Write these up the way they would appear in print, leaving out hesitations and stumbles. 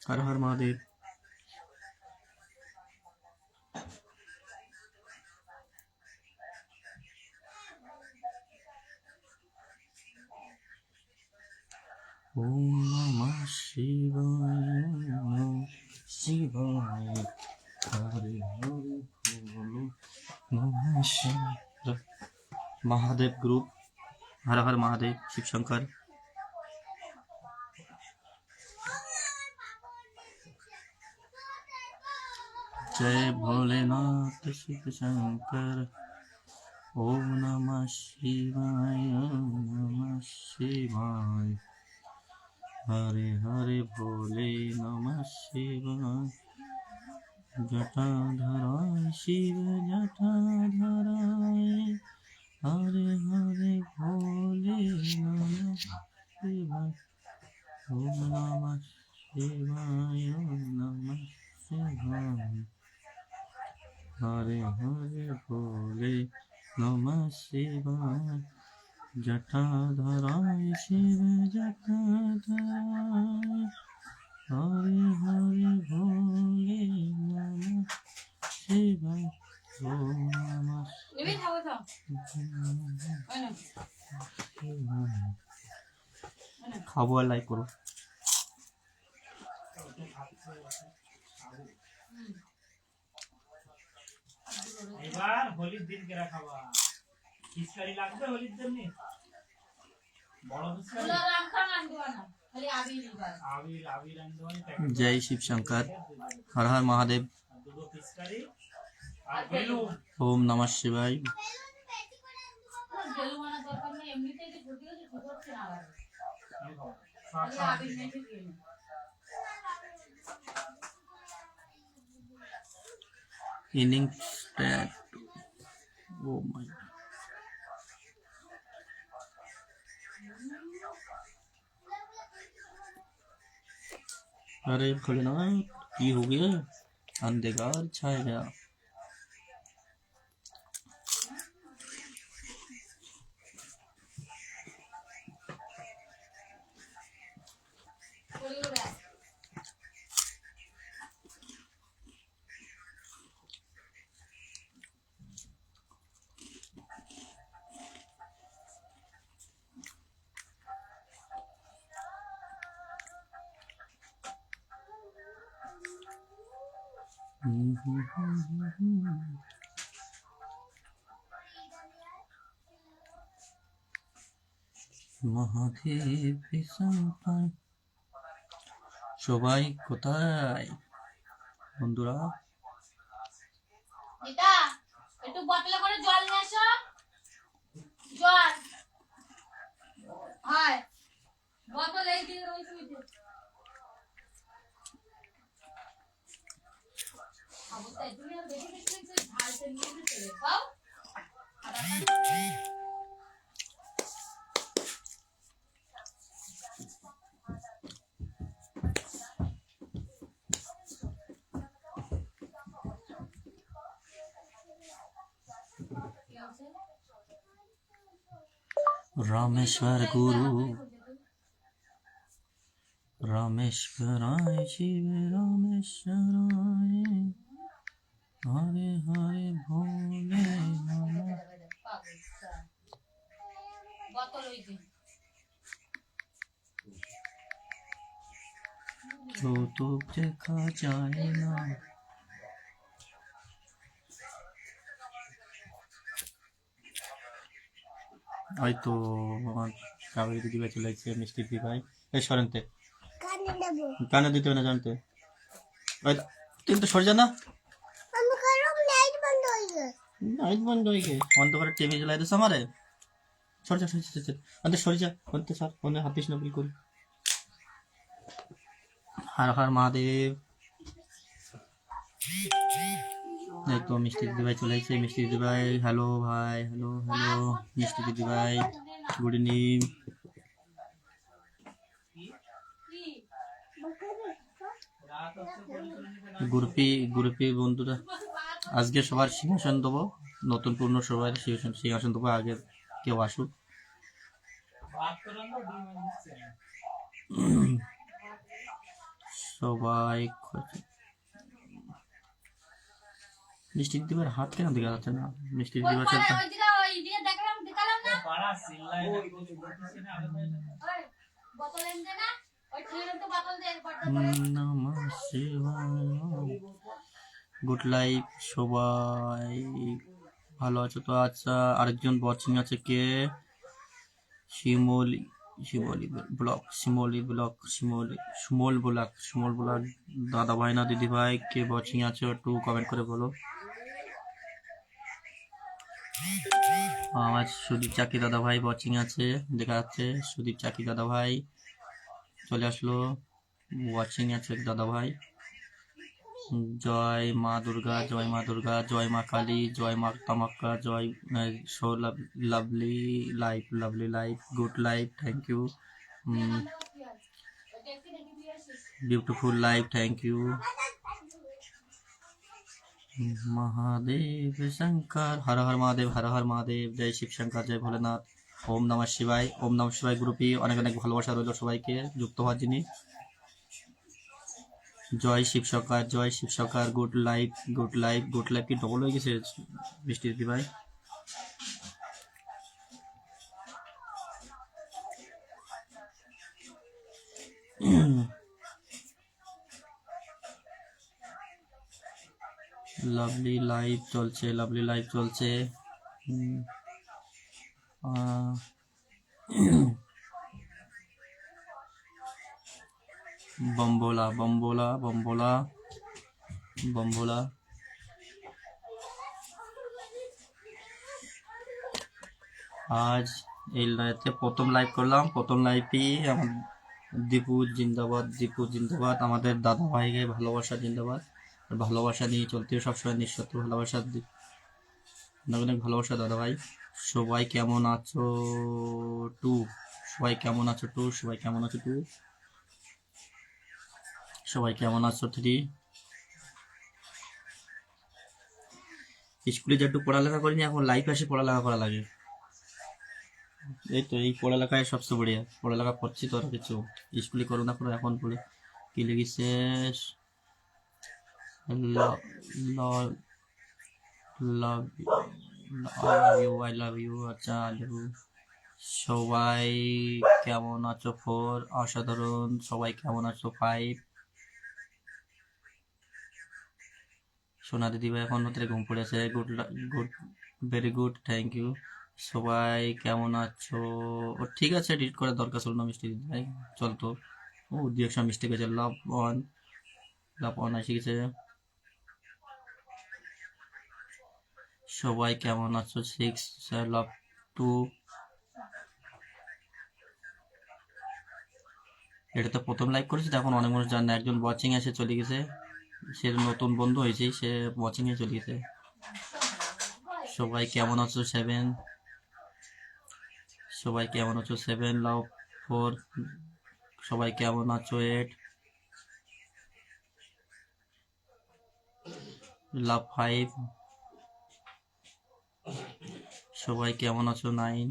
हर हर महादेव। ओम नमः शिवाय शिवाय हरे हरे बोलो नमः शिवाय। महादेव ग्रुप हर हर महादेव शिव शंकर। जय भोलेनाथ शिव शंकर। ओम नमः शिवाय नमः शिवाय हरे हरे भोले नमः शिवाय। जटाधराय शिव जटाधराय हरे हरे भोले नमः शिवाय। ओम नमः शिवाय नमः शिवाय हरे हरे भोले नमः शिवाय। जटाधराय शिव जटाधराय हरे हरे भोले नमः शिवाय। ओम नमः খাবো আর লাইক করো। এবার হোলির দিন কেরা খাবা খিচুড়ি লাগবে হোলির জন্য বড় খিচুড়ি রাখতাম আনদিবানা খালি আবির আনদিবানা। जय शिव शंकर। हर हर महादेव। দুটো খিচুড়ি আর বেলুন। ओम नमः शिवाय। বেলুন মানে দরকার নেই এমনিতেই যে ছোট হচ্ছে ছোট হচ্ছে না আবার খালি আবির মেখে দিয়ে Inning stat. Oh my God. अरे भोलेनाथ की हो गया? अंधकार छाया गया। महादेव संतान সবাই কোথায় বন্ধুরা? এটা একটু বোতলে করে জল নিয়ে আসো। জল হায় বোতল এই দিয়ে রইছে ওইতে অবস্থায় তুমি আর দেখে দেখে ঝালতে নিয়ে চলে খাও। रामेश्वर गुरु रामेश्वराय शिव रामेश्वराय हरे हरे भोले नमः। বোতল ওইতে तो देखा जाए ना। হয়তো আমার কাবেরি দিদি ভাই চলে যাচ্ছে মিষ্টি দিদি ভাই এই সরেনতে কানে দিতে না জানতে তুমি তো সরে যা না। লাইট বন্ধ হয়ে গে বন্ধ করে টিভি জ্বালাই দিস আমারে। সরে যা সরে যা বলতে স্যার ফোনে হাত দিস না বিলকুল। हर हर महादेव। এই তো মিষ্টি দিদি ভাই চলে এসেছে। মিষ্টি দিদি ভাই হ্যালো ভাই হ্যালো হ্যালো মিষ্টি দিদি ভাই গুড ইভিনিং। গ্রুপি বন্ধুরা আজকে সবার সিংহাসন দেবো, নতুন পূর্ণ সবার সিংহাসন দেবো। আগে কেউ আসুক। সবাই মিষ্টি দিদিভাইয়ের হাত কেন দেখা যাচ্ছে না? মিষ্টি ওই দিদিভাইয়ের পাড়ায় সাথে ওই দিকে ওই দিয়ে দেখালাম না পাড়া চিল্লাই না কিছু বলতেছে না আগে ওই বোতল এনে না ওই ঠেলে তো বোতল দে বড় করে নমঃ শিবায়। গুড লাইফ সবাই ভালো আছো তো? আচ্ছা, আরেকজন ওয়াচিং আছে কে? শিমলি শিমলি ব্লক শিমলি ব্লক সুমল ব্লক দাদা ভাই না দিদি ভাই কে ওয়াচিং আছে একটু কমেন্ট করে বলো। আমার সুদীপ চাকি দাদা ভাই ওয়াচিং আছে, দেখা যাচ্ছে সুদীপ চাকি দাদা ভাই চলে আসলো, ওয়াচিং আছে দাদা ভাই। জয় মা দুর্গা, জয় মা দুর্গা, জয় মা কালী, জয় মা তামাক্কা, জয় so lovely life good life, thank you, beautiful life, thank you. Mahadev Shankar, हर हर महादेव, हर हर महादेव, जय शिव शंकर, जय भोलेनाथ, ओम नमः शिवाय, ओम नमः शिवाय ग्रुपी অনেক অনেক ভালোবাসা রইল সবাইকে যুক্ত হওয়ার জন্য। জয় শিব সরকার, জয় Shiv Sarkar, good life good life good life কি ডবল হয়ে গেছে বৃষ্টি দিদি ভাই? লাভলি লাইভ চলছে, লাভলি লাইভ চলছে। বম্বোলা বম্বোলা বম্বোলা বম্বোলা। আজ এই লাইভে প্রথম লাইভ করলাম, প্রথম লাইভই আমার দীপু জিন্দাবাদ, দীপু জিন্দাবাদ, আমাদের দাদা ভাইকে ভালোবাসা জিন্দাবাদ, ভালোবাসা নিয়ে চলতে সবসময় নিঃস্বার্থ ভালোবাসা, অনেক অনেক ভালোবাসা দাদা ভাই। সবাই কেমন আছো টু? সবাই কেমন আছো টু? সবাই কেমন আছো টু? সবাই কেমন আছো থ্রি? স্কুলে যে একটু পড়ালেখা করিনি, এখন লাইফ আসে পড়ালেখা করা লাগে। এই তো এই পড়ালেখায় সবচেয়ে বড়িয়া, পড়ালেখা করছি তো আর কিছু স্কুলে করো না করো, এখন পড়ে কি লিখেছে I love you, আচ্ছা সবাই কেমন আছো ফোর? অসাধারণ। সবাই কেমন আছো ফাইভ? সোনা দিদি ভাই এখন নতুন ঘুম পড়েছে, good good very good, thank you. সবাই কেমন আছো? ও ঠিক আছে, এডিট করার দরকার ছিল না মিষ্টি দিদি ভাই, চলতো। ও দু একটা মিস্টেক হয়েছে। লাভ ওয়ান এসে গেছে। সবাই কেমন আছো সিক্স, লাভ টু। এটা তো প্রথম লাইভ করেছি, এখন অনেক মানুষ জানে না, একজন ওয়াচিং এসে চলে গেছে, সে নতুন বন্ধু হয়েছে, সে ওয়াচিং এ চলে গেছে। সবাই কেমন আছো সেভেন, সবাই কেমন আছো সেভেন, লাভ ফোর। সবাই কেমন আছো এইট, লাভ ফাইভ। সবাই কেমন আছো নাইন।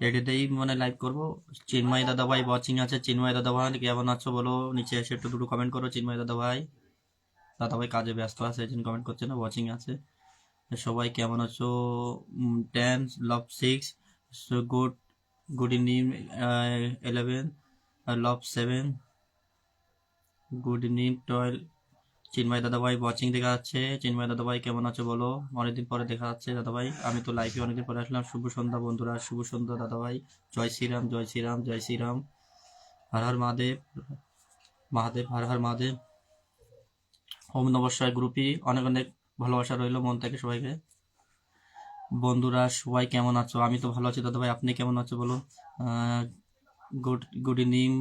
এটাতেই মানে লাইভ করবো। চিন্ময় দাদা ভাই ওয়াচিং আছে, চিন্ময় দাদা ভাই কেমন আছো বলো, নিচে এসে একটু দুটো কমেন্ট করো। চিন্ময় দাদা ভাই কাজে ব্যস্ত আছে, এই জন্য কমেন্ট করছে না, ওয়াচিং আছে। সবাই কেমন আছো 10, লাভ 6, গুড ইভিনিং 11, লাভ 7, গুড ইভিনিং 12। চিন্ময় দাদা ভাই ওয়াচিং দেখা যাচ্ছে। চিন্ময় দাদা ভাই কেমন আছো বলো, অনেকদিন পরে দেখা যাচ্ছে দাদা ভাই, আমি তো লাইভে অনেকদিন পরে আসলাম। শুভ সন্ধ্যা বন্ধুরা, শুভ সন্ধ্যা দাদা ভাই। জয় শ্রীরাম, জয় শ্রীরাম, জয় শ্রীরাম, হর হর মহাদেব, মহাদেব হর হর মহাদেব। ওম নমঃ শিবায় গ্রুপই অনেক অনেক ভালোবাসা রইলো মন থেকে সবাইকে। বন্ধুরা সবাই কেমন আছো? আমি তো ভালো আছি দাদা ভাই, আপনি কেমন আছো বলো। গুড ইভিনিং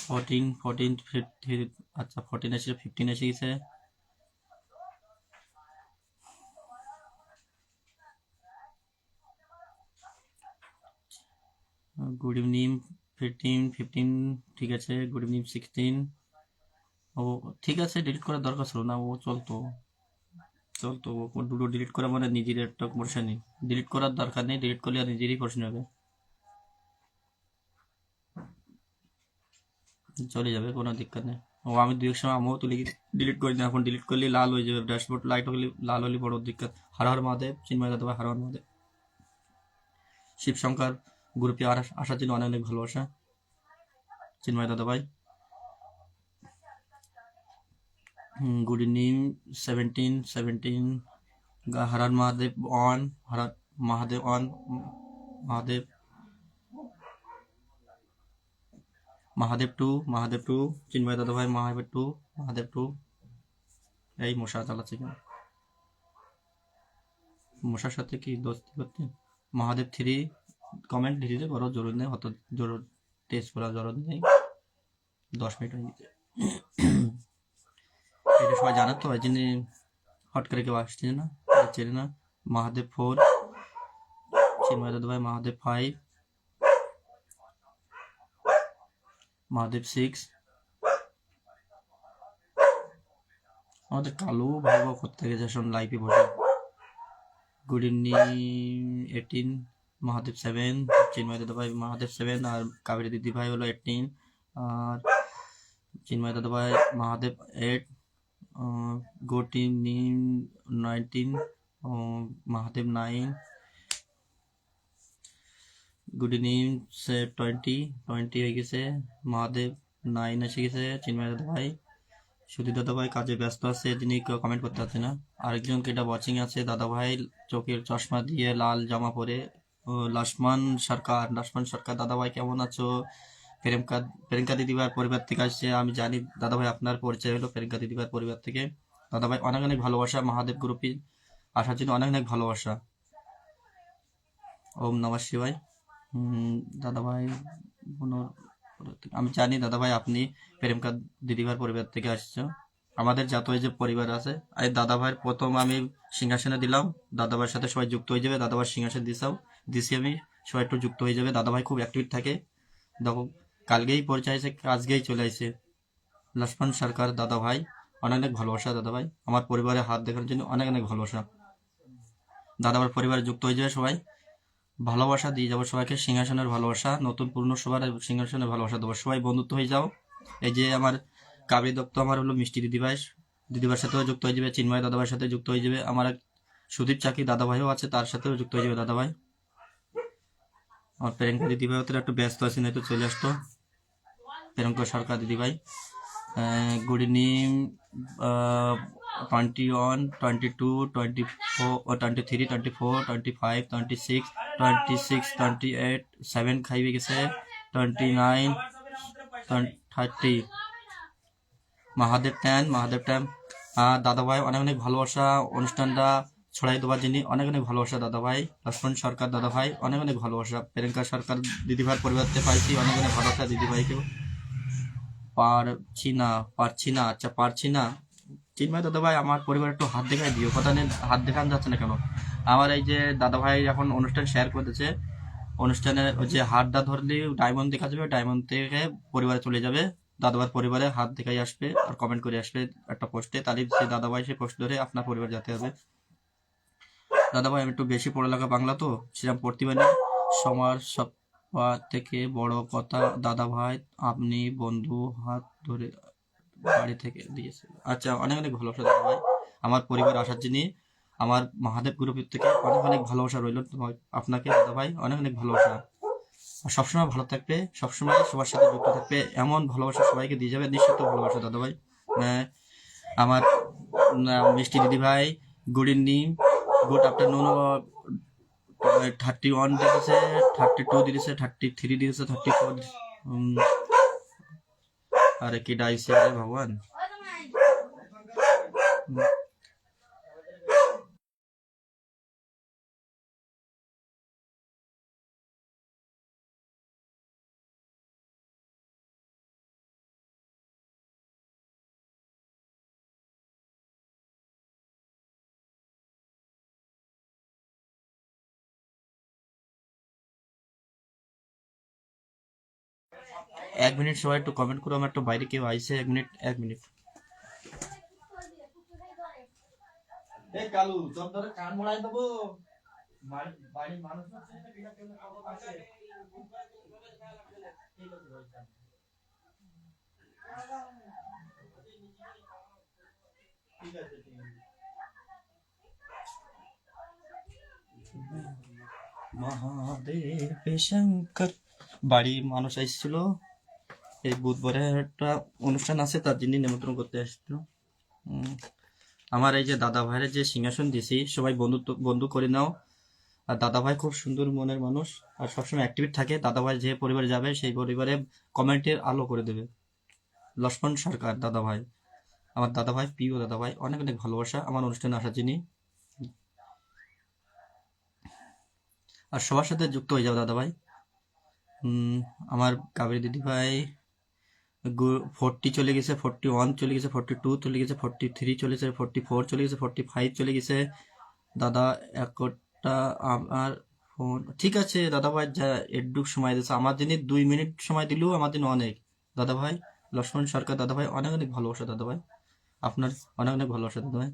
14, আচ্ছা 14 এসে 15 এসে গেছে। গুড ইভিনিং 15, ঠিক আছে। Good evening 16। ও ঠিক আছে, ডিলিট করার দরকার ছিল না, ও চলতো ও দুটো ডিলিট করা মানে নিজের একটা পরেশানি, ডিলিট করার দরকার নেই, ডিলিট করলে আর নিজেরই পরেশানি হবে। চলে যাবে, কোনো দিক্কত নেই। ও আমি দুই এক সময় আমিও তুলে ডিলিট করি না, এখন ডিলিট করলে লাল হয়ে যাবে, ড্যাশবোর্ড লাইট হলে লাল হলে বড় দিক্কত। হর হর মহাদেব, চিন্ময় দাদা ভাই হর হর মহাদেব। শিবশঙ্কর গ্রুপে আসার জন্য অনেক অনেক ভালোবাসা চিন্ময় দাদা ভাই। গুড ইভিনিং 17 হর হর মহাদেব অন, হর হর মহাদেব অন, মহাদেব মহাদেব টু চিন্ময় দাদা ভাই, মহাদেব টু। এই মশা চালাচ্ছে কেন? মশার সাথে কি দোস্তি করতে? মহাদেব 3 কমেন্ট দিতে করো, জরুরি নেই, অত জরুর টেস্ট করা জরুরি নেই, 10 মিনিট হয়ে গেছে। এটা সবাই জানো তো, এই জন্য হট করে কেউ আসছে না, চেনে না। মহাদেব 4 চিন্ময় দাদা ভাই, মহাদেব 5, মহাদেব 6। আমাদের কালো ভাই করতে গেছে শোন লাইভে বসে। গুড ইভিনিং 18 মহাদেব 7 চিন্ময় দাদা ভাই, মহাদেব 7 আর কাবেরী দিদি ভাই হলো 18 আর চিন্ময় দাদা ভাই Mahadev 8। Good evening 19 Mahadev 9। Good evening 20 হয়ে গেছে, মহাদেব 9 এসে গেছে চিন্ময় দাদা ভাই। সুধীর দাদা ভাই কাজে ব্যস্ত আছে, তিনি কেউ কমেন্ট করতে পারছে না। আরেকজনকে এটা ওয়াচিং আছে দাদা ভাই, চোখের চশমা দিয়ে লাল জামা পরে, লক্ষ্মণ সরকার দাদা ভাই কেমন আছো? প্রিয়াঙ্কা দিদিভাই পরিবার থেকে আসছে, আমি জানি দাদা ভাই আপনার পরিচয় হলো প্রিয়াঙ্কা দিদিভাই পরিবার থেকে। দাদা ভাই অনেক অনেক ভালোবাসা, মহাদেব গ্রুপে আসার জন্য অনেক অনেক ভালোবাসা। ওম নমঃ শিবায়। দাদা ভাই আমি জানি দাদা ভাই আপনি প্রেমকা দিদিভাইয়ের পরিবার থেকে আসছো। আমাদের যত এই যে পরিবার আছে, এই দাদা ভাইয়ের প্রথম আমি সিংহাসনে দিলাম, দাদা ভাইয়ের সাথে সবাই যুক্ত হয়ে যাবে, দাদা ভাই সিংহাসন দিছি আমি, সবাই একটু যুক্ত হয়ে যাবে। দাদা ভাই খুব অ্যাক্টিভ থাকে, দেখো কালকেই পরিচয় আছে, আজকেই চলে আসছে। লক্ষ্মণ সরকার দাদা ভাই অনেক অনেক ভালোবাসা, দাদা ভাই আমার পরিবারে হাত দেখার জন্য অনেক অনেক ভালোবাসা। দাদা ভাইয়ের পরিবারে যুক্ত হয়ে যাবে সবাই, ভালোবাসা দিয়ে যাবো সবাইকে, সিংহাসনের ভালোবাসা, নতুন পুরনো সবার সিংহাসনের ভালোবাসা দেবো, সবাই বন্ধুত্ব হয়ে যাও। এই যে আমার কাবরি দত্ত আমার হলো মিষ্টি দিদিভাইয়ের সাথেও যুক্ত হয়ে যাবে, চিন্ময় দাদাভাইয়ের সাথে যুক্ত হয়ে যাবে, আমার এক সুদীপ চাকি দাদাভাইও আছে, তার সাথেও যুক্ত হয়ে যাবে দাদাভাই। আমার প্রিয়াঙ্কা দিদিভাই ওদের একটু ব্যস্ত আছে, নয়তো চলে আসতো। প্রিয়াঙ্কা সরকার দিদিভাই গুড ইভিনিং 21 22 24 23 24 25 26 26 28 7 খাইবে গেছে 29 30 মহাদেব 10 দাদা ভাই অনেক অনেক ভালোবাসা, অনুষ্ঠানটা ছড়াই দেওয়ার জন্য অনেক অনেক ভালোবাসা দাদা ভাই। লক্ষ্মণ সরকার দাদা ভাই অনেক অনেক ভালোবাসা, প্রিয়াঙ্কা সরকার দিদিভাইয়ের পরিবারতে পাইছি অনেক অনেক ভালোবাসা দিদিভাইকেও। পারছি না, আচ্ছা পারছি না। চিন্ময় দাদা ভাই আমার পরিবার একটু হাত দেখাই দিও, কথা নেই হাত দেখান যাচ্ছে না কেন? আমার এই যে দাদা ভাই এখন অনুষ্ঠান শেয়ার করতেছে, অনুষ্ঠানে ওই যে হাতটা ধরলে ডায়মন্ড দেখা যাবে, ডায়মন্ড থেকে পরিবারে চলে যাবে, দাদা ভাইয়ের পরিবারে হাত দেখাই আসবে আর কমেন্ট করে আসবে একটা পোস্টে, তাহলে সেই দাদা ভাই সেই পোস্ট ধরে আপনার পরিবার যেতে হবে। দাদা ভাই আমি একটু বেশি পড়ালেখা বাংলা তো সেরকম পড়তে পারি, সবার সব থেকে বড় কথা দাদা ভাই আপনি বন্ধু হাত ধরে বাড়ি থেকে দিয়েছে। আচ্ছা অনেক অনেক ভালোবাসা দাদা ভাই, আমার পরিবার আসার জন্য আমার মহাদেব গ্রুপের থেকে অনেক অনেক ভালোবাসা রইল আপনাকে দাদা ভাই, অনেক অনেক ভালোবাসা। আর সবসময় ভালো থাকবে, সবসময় সবার সাথে যুক্ত থাকবে, এমন ভালোবাসা সবাইকে দিয়ে যাবে, নিঃস্বার্থ ভালোবাসা দাদা ভাই। আমার মিষ্টি দিদি ভাই গুড ইভিনিং, গুড আফটারনুন 31 দিয়েছে, 32 দিয়েছে, 33 দিয়েছে, 34 আরে কি ডাইছে আরে ভগবান। এক মিনিট সবাই একটু কমেন্ট করো, আমার একটু বাইরে কেউ আইছে, 1 মিনিট। এই কালু তোর ধরে কান মোড়াই দেবো, বাড়ির মানুষ আছে মহাদেব শঙ্কর বাড়ি মানুষ আসছিল, এই বুধবারে একটা অনুষ্ঠান আছে তার জন্য নিমন্ত্রণ করতে আসছিল। আমার এই যে দাদা ভাইয়ের যে সিংহাসন দিছি, সবাই বন্ধু করে নাও। আর দাদা ভাই খুব সুন্দর মনের মানুষ আর সবসময় অ্যাক্টিভ থাকে। দাদা ভাই যে পরিবারে যাবে সেই পরিবারে কমেন্টের আলো করে দেবে। লক্ষ্মণ সরকার দাদা ভাই, আমার দাদা ভাই, প্রিয় দাদা ভাই, অনেক অনেক ভালোবাসা আমার অনুষ্ঠানে আসার জন্য। আর সবার সাথে যুক্ত হয়ে যাও দাদা ভাই। আমার কাবেরী দিদি ভাই 40 চলে গেছে, 41 চলে গেছে, 42 চলে গেছে, 43 চলে গেছে, 44 চলে গেছে, 45 চলে গেছে। দাদা একটা আমার ফোন ঠিক আছে দাদা ভাই, যা একটু সময় দিচ্ছে আমার জন্য, 2 মিনিট সময় দিলেও আমার জন্য অনেক। দাদা ভাই লক্ষ্মণ সরকার দাদা ভাই, অনেক অনেক ভালোবাসা দাদা ভাই, আপনার অনেক অনেক ভালোবাসা দাদা ভাই।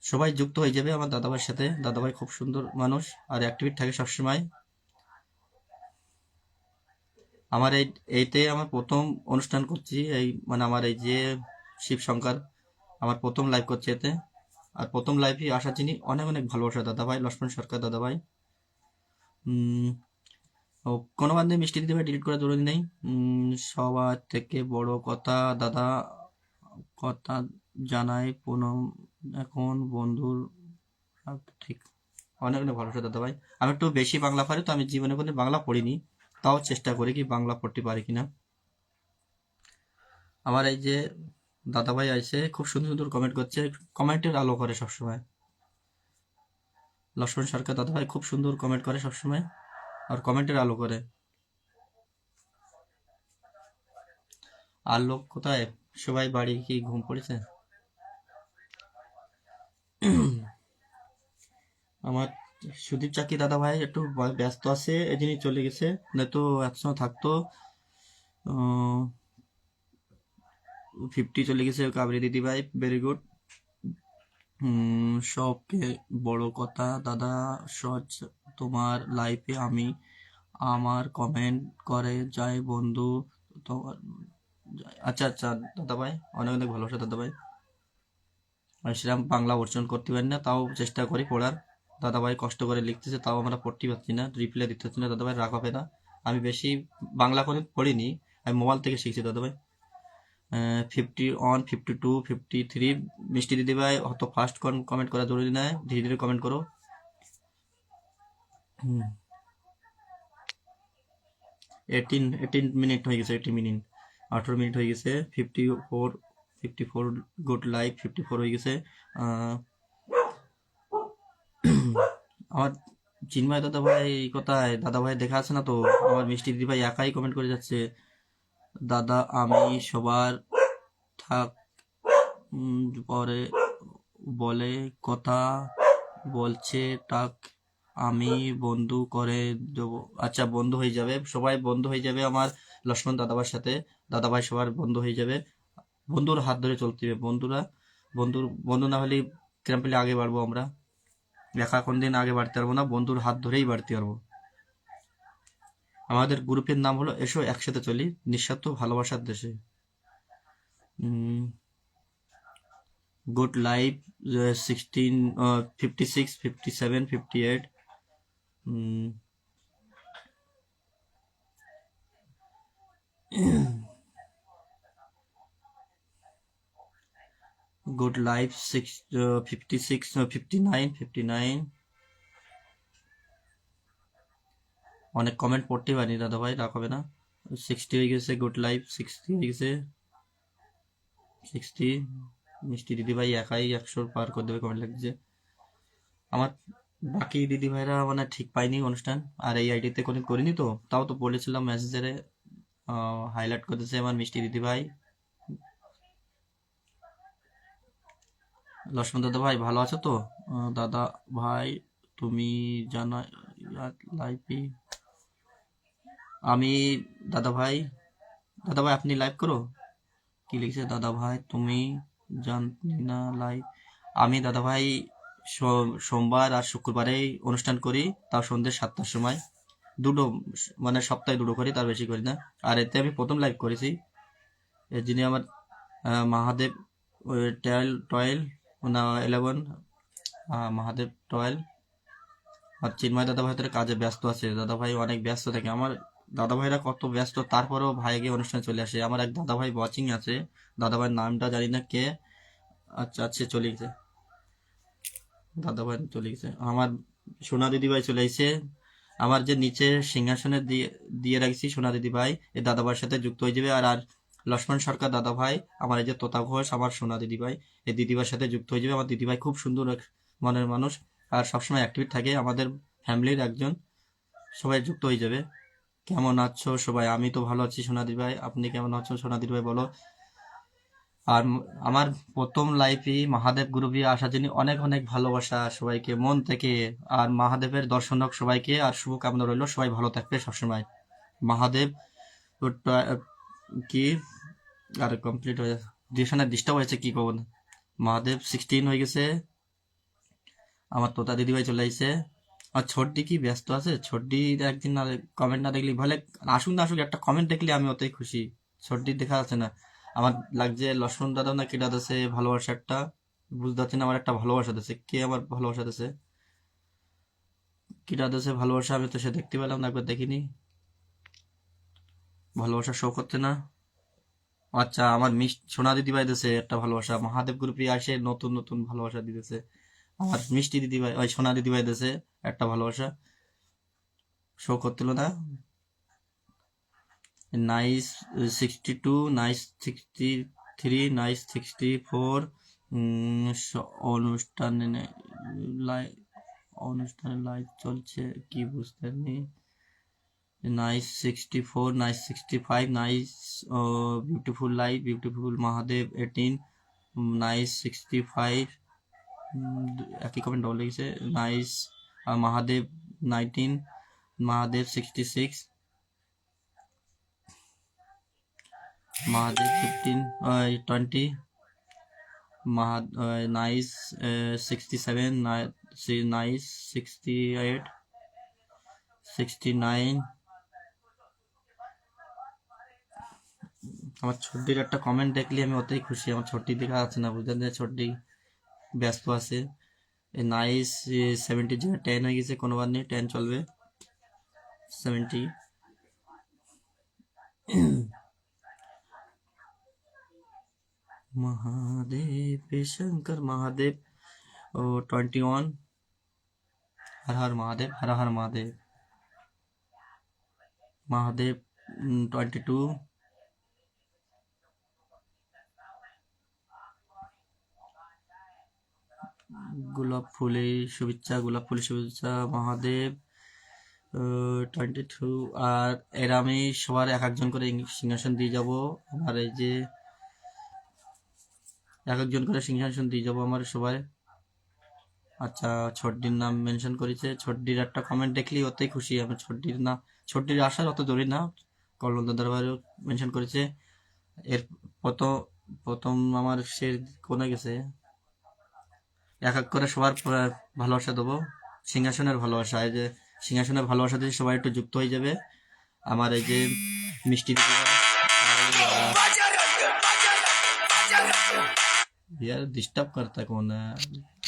সবাই যুক্ত হয়ে যাবে আমার দাদা ভাইয়ের সাথে। দাদা ভাই খুব সুন্দর মানুষ আর অ্যাক্টিভ থাকে সবসময়। আমার এইতে আমার প্রথম অনুষ্ঠান করছি, এই মানে আমার এই যে শিব শঙ্কর, আমার প্রথম লাইভ করছি এতে। আর প্রথম লাইভে আসার জন্য অনেক অনেক ভালোবাসা দাদা ভাই, লক্ষ্মণ সরকার দাদা ভাই। ও কোনো বান্ধে মিষ্টি দিতে ভাই ডিলিট করা জরুরি নেই। সবার থেকে বড় কথা দাদা, কথা জানাই পুনম, এখন বন্ধুর ঠিক। অনেক অনেক ভালোবাসা দাদা ভাই। আমি একটু বেশি বাংলা পারি তো, আমি জীবনে কোনো বাংলা পড়িনি, তাও চেষ্টা করি কি বাংলা পড়তে পারি কিনা। আমার এই যে দাদা ভাই আইসে খুব সুন্দর সুন্দর কমেন্ট করছে, কমেন্টের আলো করে সবসময়। লক্ষ্মণ সরকার দাদা ভাই খুব সুন্দর কমেন্ট করে সবসময় আর কমেন্টের আলো করে। আর লোক কোথায়, সবাই বাড়ি কি ঘুম পড়েছে? আমার সুদীপ চাকি দাদা ভাই একটু ব্যস্ত আছে এই জন্যই চলে গেছে, নয়তো একসঙ্গে থাকতো। 50 চলে গেছে কাবরি দিদি ভাই, ভেরি গুড। সবকে বড় কথা দাদা, সহজ তোমার লাইফে আমি আমার কমেন্ট করে যাই বন্ধু তোমার। আচ্ছা আচ্ছা দাদা ভাই, অনেক অনেক ভালোবাসা দাদা ভাই। আর সেরকম বাংলা অর্জন করতে পারি না, তাও চেষ্টা করি পড়ার। দাদা ভাই কষ্ট করে লিখতেছে, তাও আমরা পড়তে পারছি না, রিপ্লাই দিতে পারছি না। দাদা ভাই রাগ হবে না, আমি বেশি বাংলা করে পড়িনি, আমি মোবাইল থেকে শিখছি দাদা ভাই। 51, 52, 53 মিষ্টি দিদি ভাই অত ফাস্ট কমেন্ট করা জরুরি নয়, ধীরে ধীরে কমেন্ট করো। 18 মিনিট হয়ে গেছে, 18 মিনিট, 18 মিনিট হয়ে গেছে। 54 গুড লাইফ, 54 হয়ে গেছে। আমার চিন্ময় দাদা ভাই কোথায়? দাদা ভাই দেখা আছে না তো? আমার মিষ্টি দিদি ভাই একাই কমেন্ট করে যাচ্ছে। দাদা আমি সবার থাক পরে বলে কথা বলছে টাক, আমি বন্ধু করে দেবো। আচ্ছা বন্ধু হয়ে যাবে, সবাই বন্ধু হয়ে যাবে আমার লক্ষ্মণ দাদাভাইয়ের সাথে। দাদাভাই সবার বন্ধু হয়ে যাবে, বন্ধুর হাত ধরে চলতে হবে। বন্ধু না হলে কিরম পেলে আগে বাড়বো আমরা? একা কোনদিন আগে বাড়তে পারবো না, বন্ধুর হাত ধরেই বাড়তে পারবো। আমাদের গ্রুপের নাম হলো এসো একসাথে চলি নিঃস্বার্থ ভালোবাসার দেশে। Good life 16, 56, 57, 58। Good life 56, 59, 59। অনেক কমেন্ট পড়তে পারিনি দাদা ভাই, রাখ হবে না। 60 হয়ে গেছে, গুড লাইফ 60 হয়ে গেছে, 60। মিষ্টি দিদি ভাই একাই 100 পার করে দেবে কমেন্ট লাগছে। আমার বাকি দিদি ভাইরা মানে ঠিক পাইনি অনুষ্ঠান, আর এই আইডিতে কোনো করিনি তো, তাও তো বলেছিলাম মেসেঞ্জারে, হাইলাইট করতেছে আমার মিষ্টি দিদি ভাই। লক্ষ্মণ দাদা ভাই ভালো আছো তো? দাদা ভাই তুমি জানা লাইভে আমি, দাদা ভাই আপনি লাইভ করো। কি লিখছে দাদা ভাই তুমি জানি না লাইভ? আমি দাদা ভাই সোমবার আর শুক্রবারে অনুষ্ঠান করি, তাও সন্ধ্যে 7টার সময়। দুটো, মানে সপ্তাহে দুটো করি, তার বেশি করি না। আর এতে আমি প্রথম লাইভ করেছি, এর যিনি আমার মহাদেব টয়েল টয়েল না 11, মহাদেব টয়েল আর চিন্ময় দাদা ভাই তোর কাজে ব্যস্ত আছে। দাদা ভাই অনেক ব্যস্ত থাকে, আমার দাদা ভাইরা কত ব্যস্ত, তারপরেও ভাইকে অনুষ্ঠানে চলে আসে। আমার এক দাদা ভাই ওয়াচিং আছে, দাদা ভাইয়ের নামটা জানি না কে। আচ্ছা আচ্ছা, চলে গেছে দাদা ভাই, চলে গেছে। আমার সোনা দিদি ভাই চলে এসেছে। আমার যে নিচে সিংহাসনে দিয়ে দিয়ে রাখছি সোনা দিদি ভাই, এই দাদা ভাইয়ের সাথে যুক্ত হয়ে যাবে। আর আর লক্ষ্মণ সরকার দাদা ভাই, আমার এই যে তোতা ঘোষ, আমার সোনা দিদি ভাই, এই দিদি ভাইয়ের সাথে যুক্ত হয়ে যাবে। আমার দিদি ভাই খুব সুন্দর এক মনের মানুষ, আর সবসময় অ্যাক্টিভ থাকে, আমাদের ফ্যামিলির একজন। সবাই যুক্ত হয়ে যাবে। কেমন আছো সবাই? আমি তো ভালো আছি সোনাদি ভাই, আপনি কেমন আছো সোনাদি ভাই বলো। আর আমার প্রথম লাইফে মহাদেব গ্রুপে আসার জন্য অনেক অনেক ভালোবাসা সবাইকে মন থেকে। আর মহাদেবের দর্শন হোক সবাইকে, আর শুভকামনা রইল, সবাই ভালো থাকবে সবসময়। মহাদেব কি আর কমপ্লিট হয়ে ডিসিশনে ডিস্টার্ব হয়েছে কি কব। মহাদেব 16 হয়ে গেছে। আমার তোতা দিদিভাই চলে আইছে। আর ছোটদি কি ব্যস্ত আছে? ছোটদি একদিন না কমেন্ট না দেখলি ভালো, আসুক না আসুক, একটা কমেন্ট দেখলে আমি অতই খুশি। ছোটদি দেখা যাচ্ছে না, আমার লাগছে লক্ষ্মণ দাদা না কেটা দিছে ভালোবাসা একটা, বুঝতে পারছি না। আমার একটা ভালোবাসা দিছে, কে আমার ভালোবাসা দিছে, কেটা দিছে ভালোবাসা, আমি তো সে দেখতে পেলাম না, একবার দেখিনি, ভালোবাসা শো করতে না। আচ্ছা, আমার সোনা দিদি ভাই দিছে একটা ভালোবাসা, মহাদেব গ্রুপে আসে নতুন নতুন ভালোবাসা দিতেছে। আমার মিষ্টি দিদি ভাই, ওই সোনা দিদি ভাই দিছে একটা ভালোবাসা, শো করতেল না। Nice 62, nice 63, nice 64। অনুষ্ঠানে লাইভ, অনুষ্ঠানে লাইভ চলছে কি বুঝতে নেই। Nice 64, nice 65, nice beautiful live, beautiful Mahadev 18, nice 65। একই কমেন্ট ডবল লিখেছে। Nice Mahadev 19, Mahadev 66, Mahadev 15, 20, nice 67, nice 68, 69। আমার ছোট্টির একটা কমেন্ট দেখলে আমি অতই খুশি। আমার ছোট্টি দেখা আছে না, বুঝলেন যে ছোট্টি ব্যস্ত আছে। নাইস 70, 10 হয়ে গেছে, কোনো বার নেই, 10 চলবে। 70 महादेव शंकर महादेव 21, हर हर महादेव, हर हर महादेव। महादेव 22, গোলাপ ফুলে শুভেচ্ছা, গোলাপ ফুলে শুভেচ্ছা মহাদেব 22। আর এর আমি সবার এক একজন করে সিংহাসন দিয়ে যাব। আমার এই যে এক একজন করে সিংহাসন দিয়ে যাব আমার সবাই। আচ্ছা, ছোট্টির নাম মেনশন করেছে, ছোট্টির একটা কমেন্ট দেখলি অতই খুশি। আমার ছোট্টির না, ছোট্টির আসার অত জরুরি না, কল্যাণ দরবারেও মেনশন করেছে। এর প্রথম প্রথম আমার সে কোনে গেছে, এক এক করে সবার ভালোবাসা দেবো। সিংহাসনের ভালোবাসা, এই যে সিংহাসনের ভালোবাসা দিয়ে সবাই একটু যুক্ত হয়ে যাবে। আমার এই যে মিষ্টি यार डिस्टर्ब करता कौन है?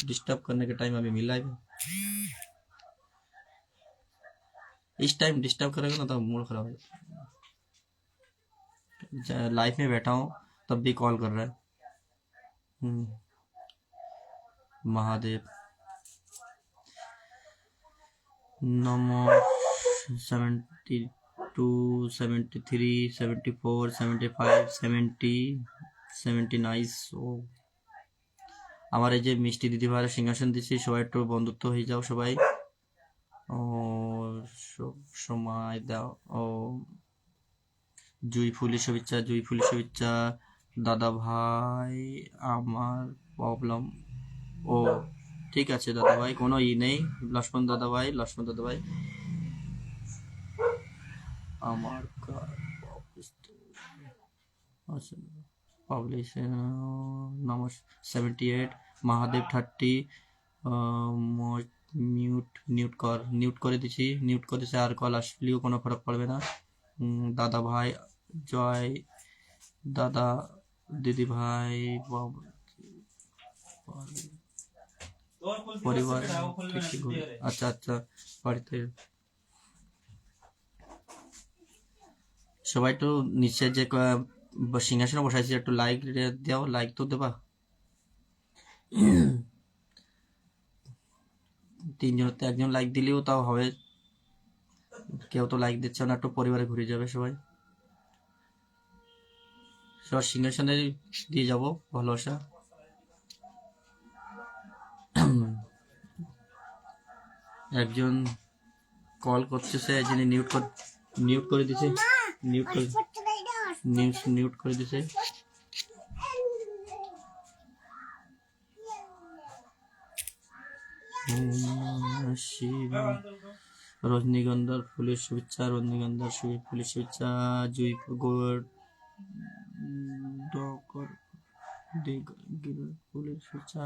डिस्टर्ब करने के टाइम अभी मिला है, इस टाइम डिस्टर्ब करेगा ना तो मूड खराब हो जाएगा। लाइफ में बैठा हूँ तब भी कॉल कर रहा है। महादेव नमो 72, 73, 74, 75, 70, 70 নাইস। ও আমার এই যে মিষ্টি দিদি ভাইয়ের সিংহাসন দিচ্ছি, সবাই একটু বন্ধুত্ব হয়ে যাও সবাই। ও সব সময় দাও। ও জুই ফুলি শুভেচ্ছা, জুই ফুলি শুভেচ্ছা দাদা ভাই, আমার প্রবলেম। ও ঠিক আছে দাদা ভাই, কোনো ই নেই। লক্ষ্মণ দাদা ভাই, লক্ষ্মণ দাদা ভাই আমার পাবলিশন নমস 78, মহাদেব 30, নিউট করে দিছি, নিউট করে দিছি, আর কল আসলেও কোনো ফরক পড়বে না। দাদা ভাই জয়, দাদা দিদি ভাই তোর ফুল পরিবার দিবস ও ফুল কি কি ঘুরে। দিও রে আচ্ছা আচ্ছা, বাড়িতে সবাই একটু নিচে যে সিংহাসনে বসাইছি একটু লাইক দাও, লাইক তো দেবা। তিনজনের একজন লাইক দিলেও তাও হবে, কেউ তো লাইক দিচ্ছে না, একটু পরিবারে ঘুরে যাবে সবাই। সবার সিংহাসনে দিয়ে যাব ভালোবাসা। একজন কল করতেছে, যিনি নিউট করে দিছে, নিউট করে দিছে। রজনীগন্ধার ফুলের শুভেচ্ছা, রজনীগন্ধার ফুলের শুভেচ্ছা। জুই ফুলের শুভেচ্ছা।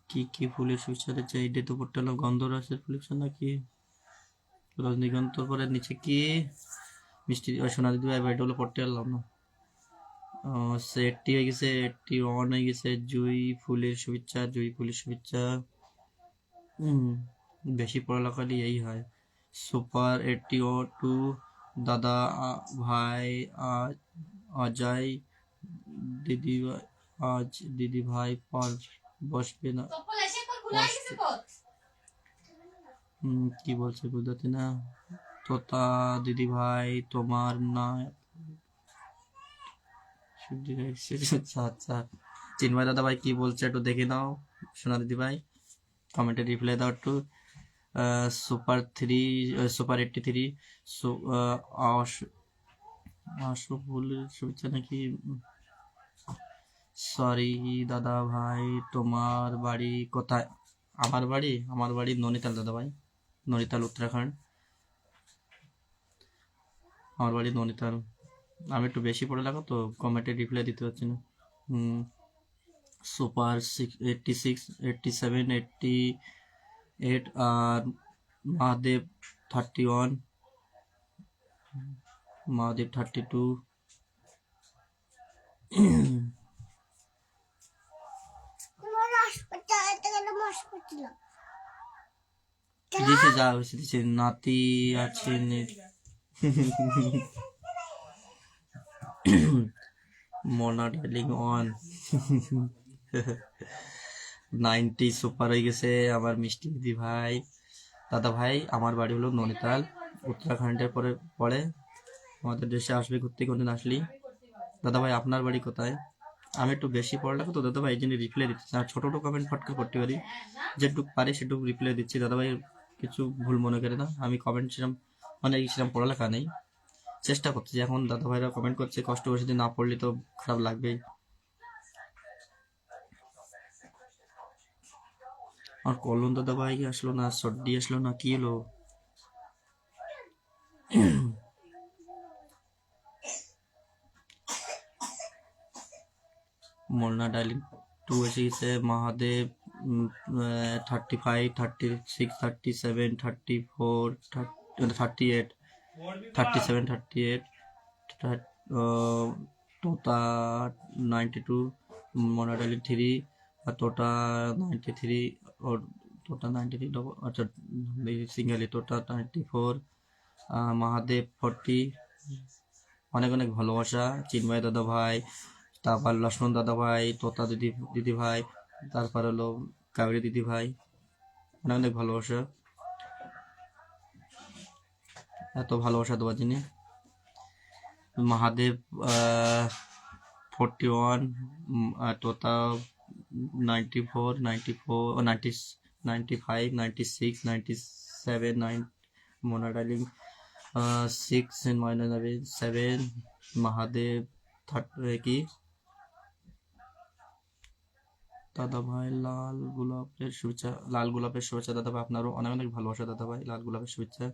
কি কি ফুলের শুভেচ্ছা দিচ্ছে? এটা তো পড়তে হলো গন্ধরাজের ফুলের শুভেচ্ছা নাকি রজনীগন্ধার পরে নিচে কি মিষ্টি সোনা দিদি ভাই ভাইটা হলো পড়তে পারলাম না। সে 80 হয়ে গেছে, 81 হয়ে গেছে। জুই ফুলের শুভেচ্ছা, জুই ফুলের শুভেচ্ছা। বেশি পড়ালেখা হলে এই হয়। সুপার 82 দাদা ভাই অজয় দিদি আজ দিদি ভাই পার বসবে না। চপ্পল এসে কল খুলে গেছে কল। কি বলছে বুঝতে না। তোতা দিদি ভাই তোমার না আচ্ছা, চিন্ময় দাদা ভাই কি বলছে একটু দেখে নাও সোনা দিদি ভাই, কমেন্টে রিপ্লাই দাও একটু। সুপার 83 ফুলের শুভেচ্ছা নাকি? সরি দাদা ভাই, তোমার বাড়ি কোথায়? আমার বাড়ি নৈনিতাল দাদা ভাই, নৈনিতাল উত্তরাখণ্ড। আমার বাড়ি নৈনিতাল। আমি একটু বেশি পড়ালেখা তো কমেন্টে রিপ্লাই দিতে পারছি না। সুপার 86 87 88 আর মহাদেব 31, মহাদেব 32। দিছে যা হয়েছে দিছে, নাতি আছে মোনা ডার্লিং অন 90 সুপার হয়ে গেছে আমার মিষ্টি দিদি ভাই। দাদা ভাই আমার বাড়ি হলো নৈনিতাল উত্তরাখণ্ডের পরে আমাদের দেশে আসবে ঘুরতে, কোনদিন আসলি। দাদা ভাই আপনার বাড়ি কোথায়? আমি একটু বেশি পড়ালেখা তো দাদা ভাই, এই জন্য রিপ্লাই দিচ্ছি। আর ছোট ছোট কমেন্ট ফটকা করতে পারি, যেটুকু পারি সেটুকু রিপ্লাই দিচ্ছি। দাদা ভাই কিছু ভুল মনে করে না, আমি কমেন্ট সেরকম মানে সেরকম পড়ালেখা নেই, চেষ্টা করছি। এখন দাদা ভাইরা কমেন্ট করছে, কষ্ট করে যদি না পড়লে তো খারাপ লাগবেই। আর কলন দাদা ভাই আসলো না, সর্দি আসলো না, কি হলো? মোলনা ডার্লিং 2 এসে গেছে। মহাদেব 35 36 37 34 38 37 38 তোতা 92, মোনা ডার্লিং 3 আর তোতা 93 और তোতা 93 ডবল আচ্ছা সিঙ্গেলি তোতা 94, মহাদেব 40। অনেক অনেক ভালোবাসা চিন্ময় দাদা ভাই, তারপর লক্ষ্মণ দাদা ভাই, তোতা দিদি ভাই, তারপর হলো কাবেরী দিদি ভাই, অনেক অনেক ভালোবাসা। এত ভালোবাসা দেওয়ার জন্য। মহাদেব 41, তোতা 94 94 90 95 96 97 9, মোনা ডার্লিং 6 7, মহাদেব কি দাদা ভাই লাল গোলাপের শুভেচ্ছা দাদা ভাই, আপনারও অনেক অনেক ভালোবাসা দাদা ভাই, লাল গোলাপের শুভেচ্ছা।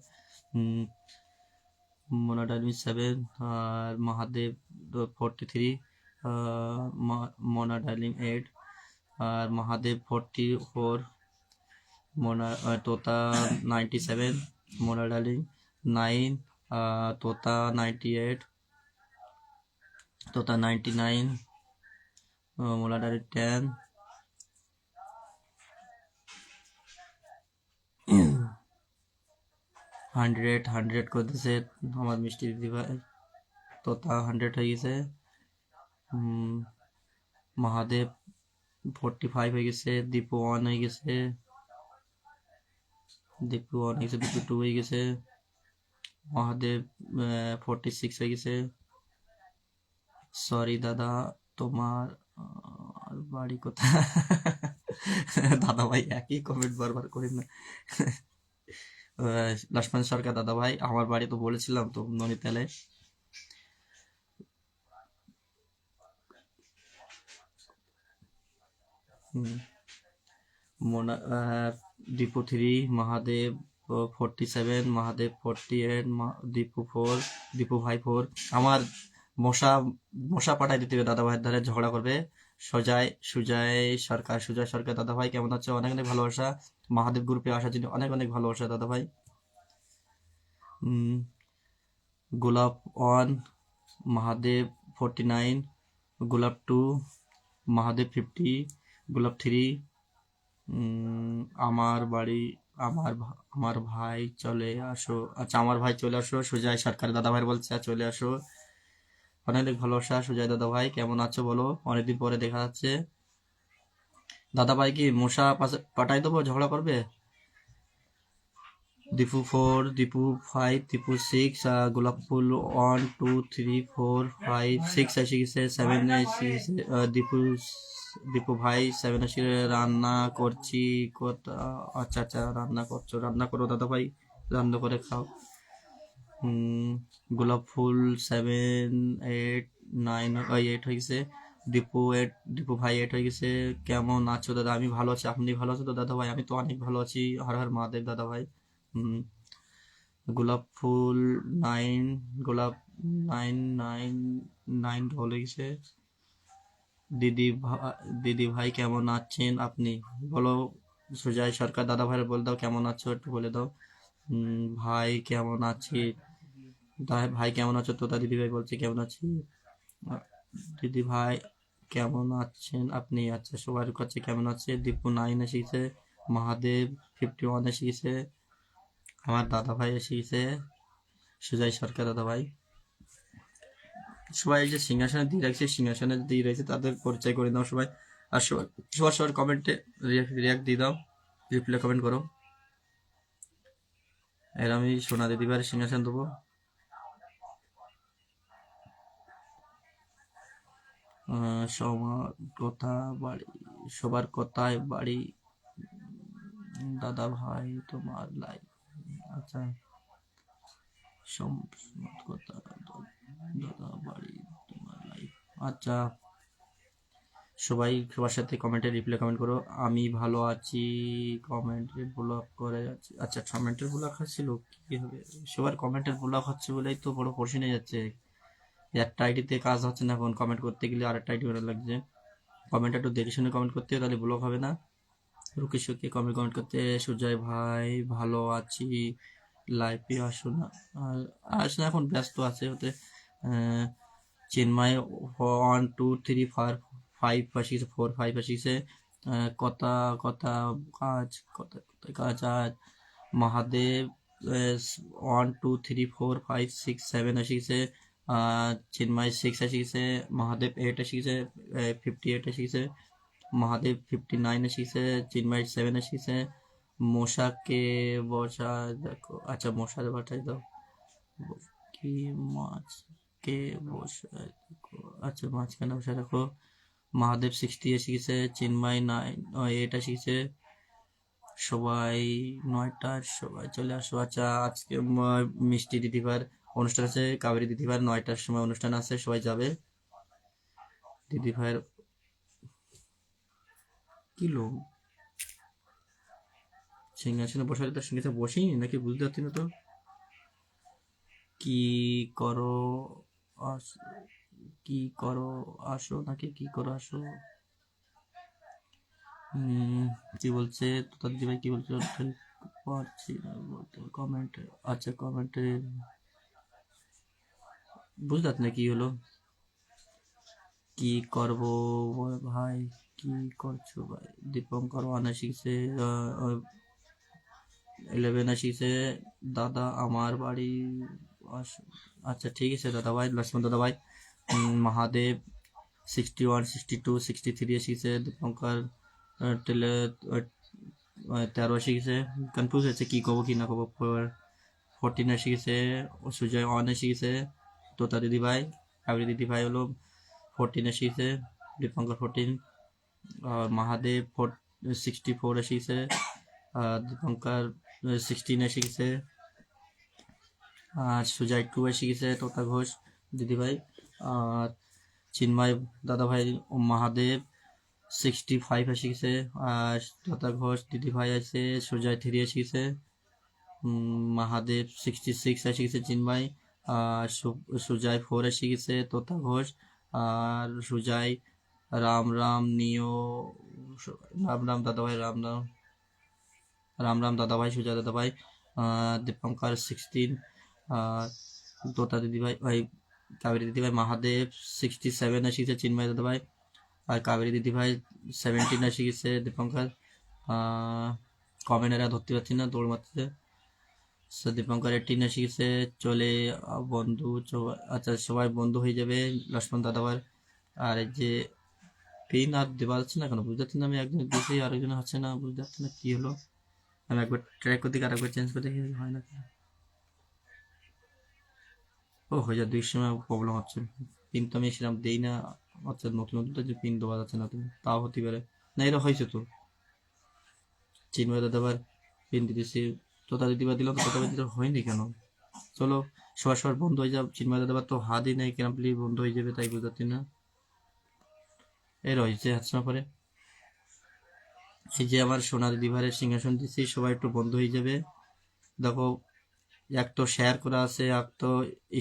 মোনা ডার্লিং 7 আর মহাদেব 43, মোনা ডার্লিং 8 আর মহাদেব 44, তোতা 97, মোনা ডার্লিং 9, তোতা 98, তোতা 99, মোনা ডার্লিং 10, 100 করতেছে আমার মিষ্টি দিদি ভাই। তোতা 100 হয়ে গেছে। মহাদেব 45 হয়ে গেছে। দীপু 1 হয়ে গেছে। দীপু 1 হয়ে গেছে। দীপু 2 হয়ে গেছে। মহাদেব 46 হয়ে গেছে। সরি দাদা, তোমার বাড়ি কোথায়? দাদা ভাই একই কমেন্ট বারবার করেন না। লক্ষ্মণ সরকার দাদা ভাই, আমার বাড়ি তো বলেছিলাম তো ননিতালে। দীপু 3, মহাদেব 47, মহাদেব 48, দীপু 4, দীপু ভাই 4। আমার মশা মশা পাঠাই দিতে হবে দাদা ভাইয়ের ধারে, ঝগড়া করবে। সুজয় সরকার দাদা ভাই কেমন আছো? অনেক অনেক ভালোবাসা। মহাদেব গ্রুপে আসার জন্য অনেক অনেক ভালোবাসা দাদা ভাই। গোলাপ 1, মহাদেব 49, গোলাপ 2, মহাদেব 50, গোলাপ 3। আমার বাড়ি আমার ভাই চলে আসো। আচ্ছা, আমার ভাই চলে আসো। সুজয় সরকার দাদা ভাই বলছে চলে আসো। অনেক অনেক ভালোবাসা সুজয় দাদা ভাই, কেমন আছো বলো? অনেকদিন পরে দেখা যাচ্ছে। দাদা ভাই কি মশা পাঠাই দেবো, ঝগড়া করবে? দীপু 4, দীপু 5, দীপু 6, গোলাপ ফুল 1, 2, 3, 4, 5, 6 এসে গেছে। 7 এসে গেছে। দীপু ভাই 7 এসে রান্না করছি। আচ্ছা আচ্ছা, রান্না করছো, রান্না করো দাদা ভাই, রান্না করে খাও। গোলাপ ফুল 7, 8, 9, 8 হয়ে গেছে। দীপু ভাই 8 হয়ে গেছে। কেমন আছো দাদা? আমি ভালো আছি, আপনি ভালো আছো তো দাদা ভাই? আমি তো অনেক ভালো আছি। হর হর মহাদেব দাদা ভাই। গোলাপ ফুল 9, গোলাপ 9, 9, 9 হয়ে গেছে। দিদি ভাই কেমন আছেন আপনি বলো? সুজয় সরকার দাদা ভাই বলে দাও কেমন আছো, একটু বলে দাও। ভাই কেমন আছি? ভাই কেমন আছো? তোতা দিদি ভাই বলছে কেমন আছি। দিদি ভাই কেমন আছেন আপনি? আচ্ছা, সবার কাছে কেমন আছে। দীপু 9 এসে গেছে। মহাদেব 51 এসে গেছে। আমার দাদা ভাই এসে গেছে। সুজয় সরকার দাদা ভাই। সবাই যে সিংহাসনে দিয়ে রাখছে, সিংহাসনে দিয়ে রাখছে তাদের পরিচয় করে দাও সবাই। আর সবার কমেন্টে রিয়াক্ট দিয়ে দাও, রিপ্লাই কমেন্ট করো। এর আমি সোনা দিদিবার সিংহাসন দেবো। সবার কথায় বাড়ি দাদা ভাই তোমার লাইফ। আচ্ছা, কথা দাদা বাড়ি তোমার লাইফ। আচ্ছা, সবার সাথে কমেন্টে রিপ্লাই কমেন্ট করো। আমি ভালো আছি, কমেন্টে ব্লক করে আছি। আচ্ছা, কমেন্টের ব্লক হচ্ছিল কি হবে? সবার কমেন্টের ব্লক হচ্ছে বলেই তো বড় প্রশ্ন হয়ে যাচ্ছে। একটা আইডিতে কাজ হচ্ছে না, এখন কমেন্ট করতে গেলে আরেকটা আইডি করা লাগছে। কমেন্ট একটু দেখে শুনে কমেন্ট করতে হবে, তাহলে ব্লক হবে না। রুকি সুকি কমেন্ট করতে। সুজয় ভাই ভালো আছি, লাইভে আসো না। আসলে এখন ব্যস্ত আছে হতে। চিন্ময় 1, 2, 3, 4, 5 আসিছে। 4, 5 আসিছে। কথা কথা কাজ আজ। মহাদেব 1, 2, 3, 4, 5, 6, 7 আসিছে। চিন্ময় 6 আসিছে। মহাদেব 8 আসিছে। 58 আসিছে। মহাদেব 59 এসেছে। চিন্ময় 7 এসেছে। মশাকে বসা দেখো। আচ্ছা, মশার বাটাই দাও কি মাছকে বসা দেখো। আচ্ছা, মাঝখানে বসে রাখো। মহাদেব 60 এসেছে। চিন্ময় 8 এসেছে। সবাই 9টার সবাই চলে আসো। আচ্ছা, আজকে মিষ্টি দিদিভার অনুষ্ঠান আছে, কাবেরী দিদিভার 9টার সময় অনুষ্ঠান আছে, সবাই যাবে। দিদিভাইয়ের কি লোক সিংহাসনে বসালে তার সিংহাসনে বসেই নাকি বুঝতে পারছি না তো। কি করো কি করো আসো নাকি কি করো আসো? কি বলছে তোতা দিদি ভাই কি বলছে ঠিক পারছি না বলতে কমেন্টে। আচ্ছা কমেন্টে বুঝতে না কি হলো। কি করব বল ভাই, কি করছো ভাই? দীপঙ্কর 1 শিখছে, 11 শিখছে। দাদা আমার বাড়ি আচ্ছা ঠিক আছে দাদা ভাই, লক্ষ্মণ দাদা ভাই। মহাদেব 61, 62, 63 শিখছে। দীপঙ্কর টেলে 13 শিখছে। কনফিউজ হয়েছে কি কব কি না কব। 14 শিখছে। সুজয় 1 শিখছে। তোতা দিদি ভাই কাবরি দিদি ভাই হলো 14 শিখছে। দীপঙ্কর 14। और महादेव 64 শিখছে। দীপঙ্কর 16 শিখছে। আর সুজয় 2 শিখছে তোতা ঘোষ দিদিভাই। আর চিন্ময় দাদাভাই মহাদেব 65 শিখছে। আর তোতা ঘোষ দিদিভাই আছে সুজয় 3 শিখছে। মহাদেব 66 শিখছে চিন্ময়। আর সুজয় 4 শিখছে তোতা ঘোষ। আর সুজয় রাম রাম নিও রাম রাম দাদা ভাই রাম রাম রাম রাম দাদা ভাই সুজয় দাদা ভাই। দীপঙ্কর 16। তোতা দিদি ভাই ভাই কাবেরী দিদি ভাই মহাদেব 67 শিখছে চিন্ময় দাদা ভাই। আর কাবেরী দিদি ভাই 17 শিখছে দীপঙ্কর। কমেন্ট এরা ধরতে পারছি না, দৌড় মারতেছে। দীপঙ্কর 18 শিখছে। চলে বন্ধু আচ্ছা সবাই বন্ধু হয়ে যাবে লক্ষ্মণ দাদা ভাই। আর এই যে পিন আর দেওয়া যাচ্ছে না কেন বুঝতে পারছি না। আমি একজন দিয়েছি আরেকজন হচ্ছে না, বুঝতে পারছি না কি হলো। আমি একবার ট্রাই করতে আরেকবার চেঞ্জ করে দেখি হয় না। ও হয়ে যায় 2 সময় প্রবলেম হচ্ছে। পিন তো আমি সেরকম দিই না। আচ্ছা নতুন নতুন তো যে পিন দেওয়া যাচ্ছে না, তুমি তাও হতে পারে না। এরা হয়েছে তো চিন্ময় দাদা আবার পিন দিতেছি। তোতা দিদিবার দিলাম তো তোতা দিদিবার হয়নি কেন। চলো সবার সবার বন্ধ হয়ে যাবে। চিন্ময় দাদা তো হাতই নেই কেরামলি বন্ধ হয়ে যাবে, তাই বুঝতে না। এর হয়েছে হাত সময় পরে। এই যে আমার সোনা দিদিভারের সিংহাসন দিচ্ছি, সবাই একটু বন্ধ হয়ে যাবে। দেখো এক তো শেয়ার করা আছে, এক তো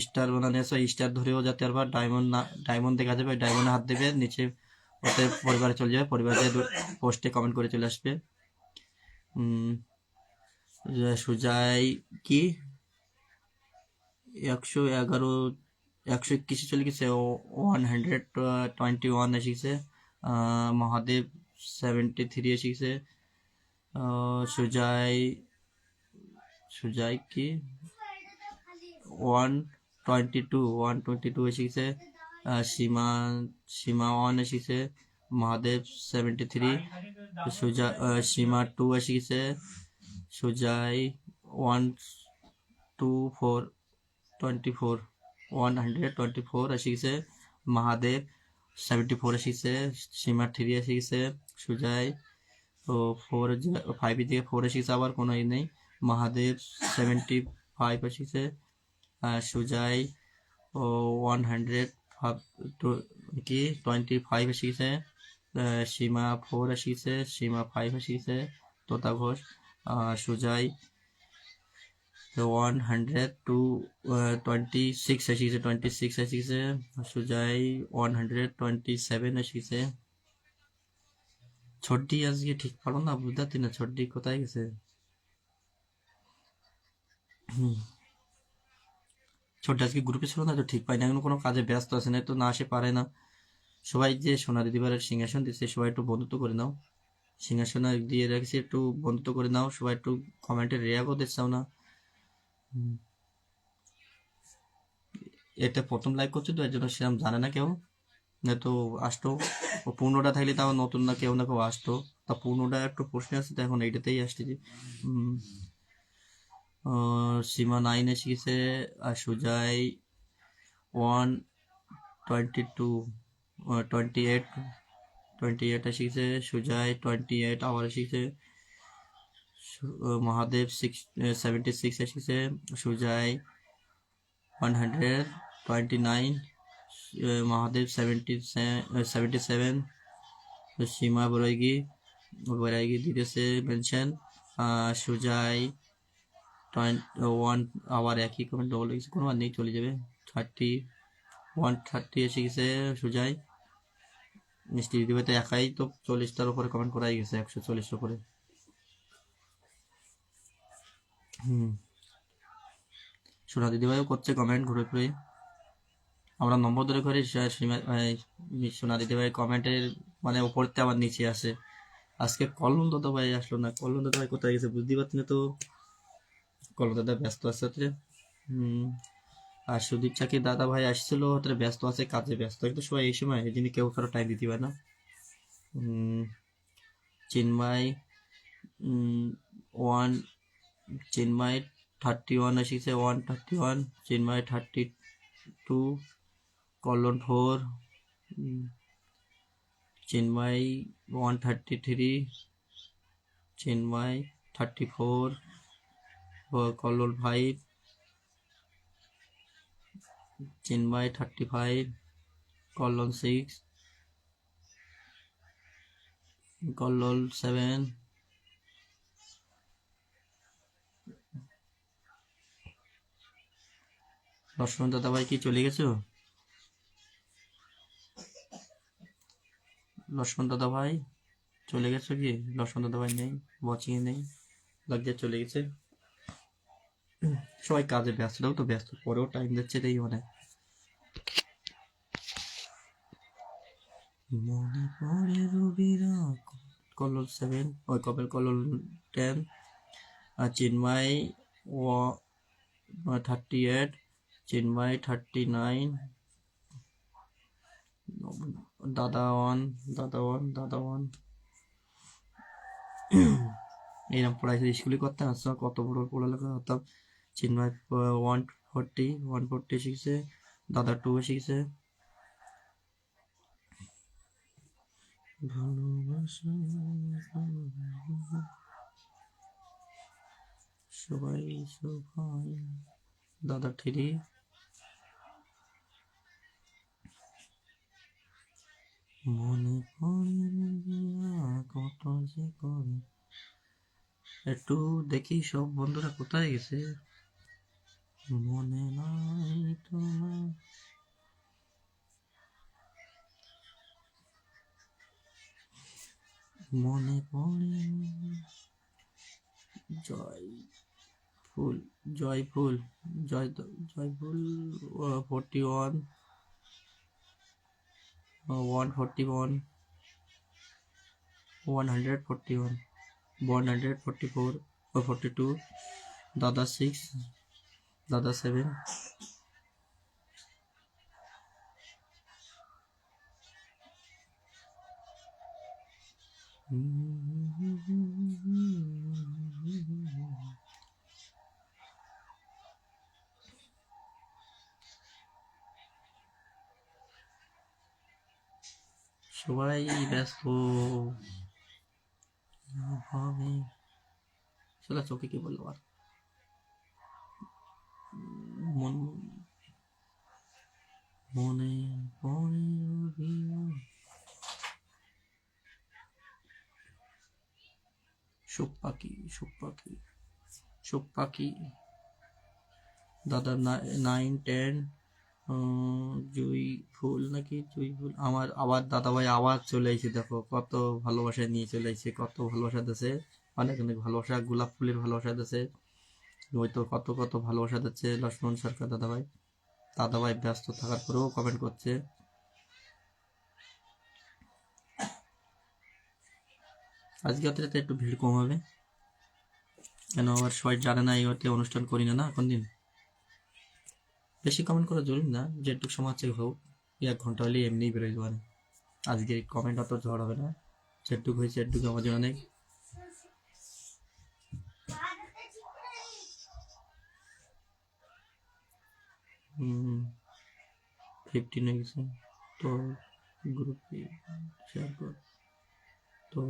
স্টার বানানো আছে। স্টার ধরেও যাতে আবার ডায়মন্ড না, ডায়মন্ড দেখা যাবে, ডায়মন্ডে হাত দেবে নিচে ওতে পরিবারে চলে যাবে। পরিবারে পোস্টে কমেন্ট করে চলে আসবে। সুজাই কি 111 121 চলে গেছে। 121 এসেছে। মহাদেব 73 এসেছে। সুজাই সুজাই কি 122 এসেছে। সীমা সীমা 1 এসেছে। মহাদেব 73। সীমা 2 এসেছে। সুজাই 124 এসেছে। মহাদেব 74 এসেছে। সীমা 3 এসেছে। সুজাই ও 5 থেকে 4 এসেছে, আবার কোনো ই নেই। মহাদেব 75 এসেছে। সুজাই ও 125 এসেছে। সীমা 4 এসেছে। সীমা 5 এসেছে। তোতা ঘোষ। সুজাই 126 এসেছে। 26 এসেছে। সুজাই 127 এসেছে। ছোট্টি আজকে ঠিক পারো না, বুঝতে পারছি না ছোট্টি কোথায় গেছে। ছোট্ট আজকে গ্রুপে ছিল না তো ঠিক পাই না, এখন কোনো কাজে ব্যস্ত আছে না তো না আসে পারে না। সবাই যে সোনা দিদিবারের সিংহাসন দিচ্ছে সবাই একটু বন্ধুত্ব করে নাও। সিংহাসন দিয়ে রাখছি, একটু বন্ধুত্ব করে নাও। সবাই একটু কমেন্টে রেয়াগও দিচ্ছাও না। এটা প্রথম লাইক করছে তো এর জন্য সেরকম জানে না কেউ, না তো আসতো। ও পূর্ণটা থাকলে তাও নতুন না কেউ না কেউ আসতো। তা পূর্ণটা একটু প্রশ্ন আসছে তো এখন এইটাতেই আসতেছি। সীমা 9 এসে গেছে। আর সুজাই 128 এসে গেছে। সুজাই 28 আবার এসে গেছে। মহাদেব 76 এসে গেছে। সুজাই 129। মহাদেব 77। সীমা বরাইগি দিতেছে মেনশন। সুজাই 21 আবার একই কমেন্ট ডবল লিখছে, কোনো আর নেই চলে যাবে। 130 এসে গেছে সুজাই। মিষ্টি দিদিভাই তো একাই তো 40টার উপরে কমেন্ট করাই গেছে, 140 উপরে। হুম, সোনা দিদিভাইও করছে কমেন্ট ঘুরে ঘুরে। আমরা নম্বর ধরে করে সোনা দিদিভাই কমেন্টের মানে উপরতে আবার নিচে আসে। আজকে কল্লোল দাদাভাই আসলো না, কল্লোল দাদাভাই কোথায় গেছে বুঝতে পারছি না তো। কল্লোল দাদা ব্যস্ত আছে হচ্ছে। হুম, আর সুদীপ চাকি দাদা ভাই আসছিল হচ্ছে ব্যস্ত আছে, কাজে ব্যস্ত, কিন্তু সবাই এই সময় এই জন্য কেউ কারো টাইম দিতে পারে না। চিন্ময় ওয়ান, চিন্ময় 31 এসেছে, 131, চিন্ময় 32, কল্লোল 4, চিন্ময় 133, চিন্ময় 34, কল্লোল 5, চিন্ময় 35, কল্লোল 6, কল্লোল 7, লক্ষ্মণ দাদা ভাই কি চলে গেছো? লক্ষ্মণ দাদা ভাই চলে গেছো কি? লক্ষ্মণ দাদা ভাই নেই, ওয়াচিং এ নেই, লাগছে চলে গেছে। সবাই কাজে ব্যস্ত, তো ব্যস্ত, পরেও টাইম দিচ্ছে তাই মানে। মনে পড়ে রবিরা, কল্লোল 7, ওই কল্লোল 10, আর চিন্ময় 38, চিন্ময় 39, দাদা 1, দাদা 1। এরকম পড়াইছে, স্কুলে করতাম, আসলে কত বড় পড়ালেখা করতাম। চিন্ময় 140 শিখছে, দাদা 2 শিখছে। ভালোবাসা সবাই সবাই, দাদা 3, মনে পড়ে কত যে করে। একটু দেখি সব বন্ধুরা কোথায় গেছে, মনে নাই তোমার। মনে পড়ে জয়ফুল, জয়ফুল, জয়ফুল 41, 141, 141, 144 or 42, দাদা 6, দাদা 7, সবাই ব্যস্ত হবে। চলো চোখে কি বললো আর, মন মনে পড়ে রবিবার। সুখ পাখি, সুখ পাখি, সুখ পাখি, দাদা 9, 10, জুই ফুল নাকি জুই ফুল। আমার আবার দাদা ভাই আবার চলে এসে দেখো কত ভালোবাসা নিয়ে চলে এসে, কত ভালোবাসা দিচ্ছে, অনেক অনেক ভালোবাসা, গোলাপ ফুলের ভালোবাসা দিচ্ছে। ওই তো কত কত ভালোবাসা দিচ্ছে লক্ষ্মণ সরকার দাদা ভাই। দাদা ভাই ব্যস্ত থাকার পরেও কমেন্ট করছে। আজকে অতটা একটু ভিড় কম হবে, কেন আবার সবাই জানে না এই ওতে অনুষ্ঠান করি না, না এখন দিন বেশি কমেন্ট করা জরুরি না, যেটুকু সময় আছে হোক, 1 ঘন্টা হলে এমনিই বেরোয় যাবে। আজকে কমেন্ট অত ঝড় হবে না, যেটুকু হয়েছে এটুকু আমার জন্য অনেক। 15 হয়ে গেছে, তো গ্রুপে শেয়ার কর, তো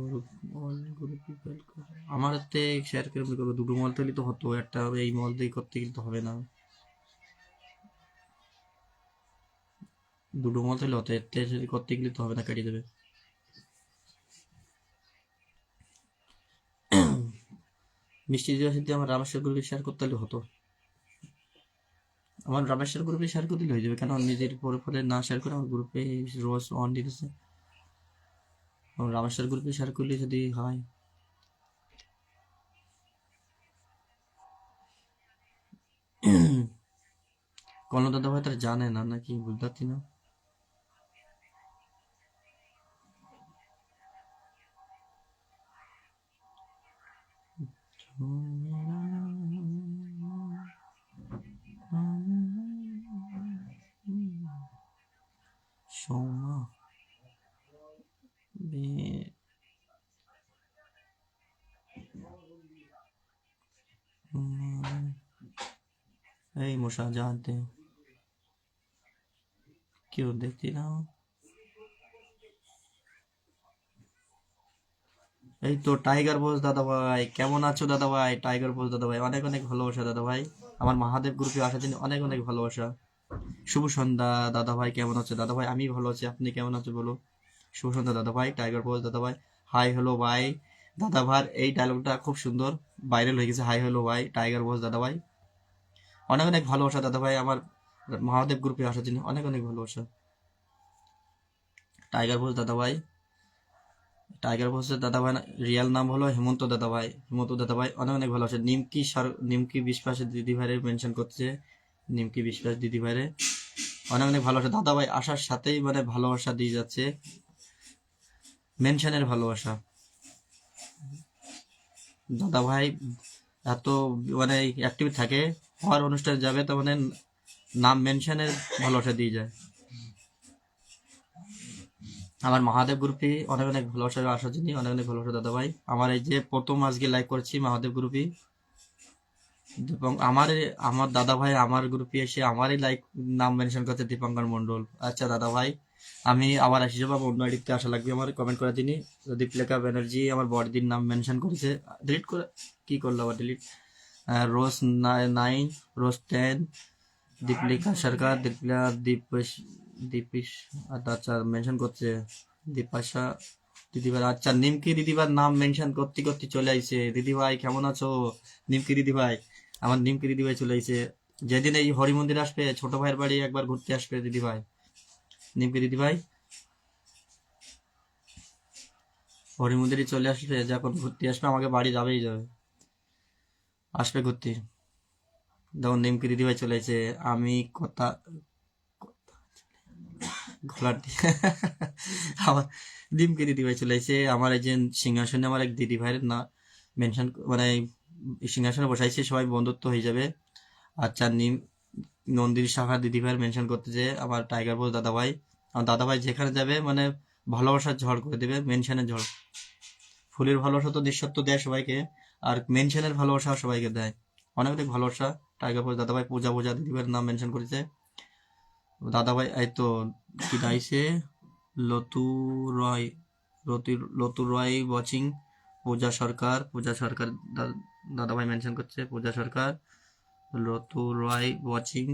অল গ্রুপে ফেল কর। আমার হাতে শেয়ার করে করবো, দুটো মল তৈরি তো হতো, একটা এই মল দিয়ে করতে গেলে তো হবে না, দুটো মল তৈরি হতো, এতে করতে গেলে তো হবে না, কেটে দেবে। মিষ্টি দিবস দিয়ে আমার রামেশ্বর গ্রুপে শেয়ার করতে হলে হতো, আমার রামেশ্বর গ্রুপে শেয়ার করে দিলে হয়ে যাবে, কেন নিজের পরে পরে না শেয়ার করে আমার গ্রুপে রোজ অন দিতেছে। রামেশ্বর গ্রুপে শেয়ার করলে যদি হয়। কর্ণ দাদা ভাই তারা জানে না নাকি বুঝতে পারছি না। সৌমা বে- এই মশা জানতে কেউ দেখছি না। এই তো টাইগার বোস দাদা ভাই, কেমন আছো দাদা ভাই? টাইগার বোস দাদা ভাই, অনেক অনেক ভালোবাসা দাদা ভাই। আমার মহাদেব গ্রুপে আসার জন্য অনেক অনেক ভালোবাসা। শুভ সন্ধ্যা দাদা ভাই, কেমন আছো দাদা ভাই? আমি ভালো আছি, আপনি কেমন আছো বলো? শুভ সন্ধ্যা দাদা ভাই। টাইগার বোস দাদা ভাই, হাই হ্যালো ভাই। দাদা ভাই এই ডায়লগটা খুব সুন্দর, ভাইরাল হয়ে গেছে। হাই হ্যালো ভাই, টাইগার বোস দাদা ভাই, অনেক অনেক ভালোবাসা দাদা ভাই। আমার মহাদেব গ্রুপে আসার জন্য অনেক অনেক ভালোবাসা। টাইগার বোস দাদা ভাই, টাইগার বোসের দাদা ভাই রিয়াল নাম হলো হেমন্ত দাদা ভাই। হেমন্ত দাদা ভাই অনেক অনেক ভালোবাসা। নিমকি বিশ্বাসের দিদি ভাইরে মেনশন করছে। নিমকি বিশ্বাস দিদি ভাইরে অনেক অনেক ভালোবাসা। দাদা ভাই আসার সাথেই মানে ভালোবাসা দিয়ে যাচ্ছে, মেনশনের ভালোবাসা। দাদা ভাই এত মানে অ্যাক্টিভ থাকে, হওয়ার অনুষ্ঠানে যাবে তো মানে নাম মেনশনের ভালোবাসা দিয়ে যায়। আমার মহাদেব গ্রুপে অনেক অনেক ভালোবাসা আসার জন্য অনেক অনেক ভালোবাসা দাদা ভাই। আমার এই যে প্রথম আজকে লাইভ করছি মহাদেব গ্রুপে, এবং আমার দাদা ভাই আমার গ্রুপে এসে আমারই লাইক নাম মেনশন করছে, দীপঙ্কর মন্ডল। আচ্ছা দাদা ভাই, আমি আবার আসি যাবো, আমার অন্য আইডিতে আসা লাগবে। আমার কমেন্ট করে দিনই। দীপলেখা ব্যানার্জি আমার বড়দির নাম মেনশন করেছে, ডিলিট করে কি করলো আবার ডিলিট। রোজ 9, রোজ 10, দীপলেখা সরকার, দীপিস আচ্ছা মেনশন করছে। দীপাশা দিদিভাই, আচ্ছা নিমকি দিদিভাই নাম মেনশন করতে করতে চলে আইছে। দিদিভাই কেমন আছো? নিমকি দিদিভাই, আমার নিমকি দিদিভাই চলে আইছে। যেদিন এই হরি মন্দির আসবে, ছোট ভাইয়ের বাড়ি একবার ঘুরতে আসবে দিদিভাই। নিমকি দিদিভাই হরি মন্দিরে চলে আসবে, যখন ঘুরতে আসবে আমাকে বাড়ি যাবেই যাবে, আসবে ঘুরতে। দেখুন নিমকি দিদিভাই চলে আইছে। আমি কথা গলার দিয়ে আমার নিমকি দিদিভাই চলে আইছে। আমার এই যে সিংহাসনে আমার এক দিদিভাইয়ের না মেনশন মানে সিংহাসনে বসাইছে, সবাই বন্ধুত্ব হয়ে যাবে। আচ্ছা নন্দিনী শাখা দিদিভাইয়ের মেনশন করতে যে আমার টাইগার বোস দাদা ভাই। আমার দাদা ভাই যেখানে যাবে মানে ভালোবাসার ঝড় করে দেবে, মেনশনের ঝড়। ফুলের ভালোবাসা তো নিঃশর্ত দেয় সবাইকে, আর মেনশনের ভালোবাসা সবাইকে দেয়। অনেক অনেক ভালোবাসা। টাইগার বোস দাদা ভাই, পূজা পূজা দিদিভাইয়ের নাম মেনশন করেছে দাদা ভাই। এই তো কি দাইছে, লতু রয়, লতু রয় ওয়াচিং। পূজা সরকার দাদা ভাই মেনশন করছে, পূজা সরকার। লতু রয় ওয়াচিং,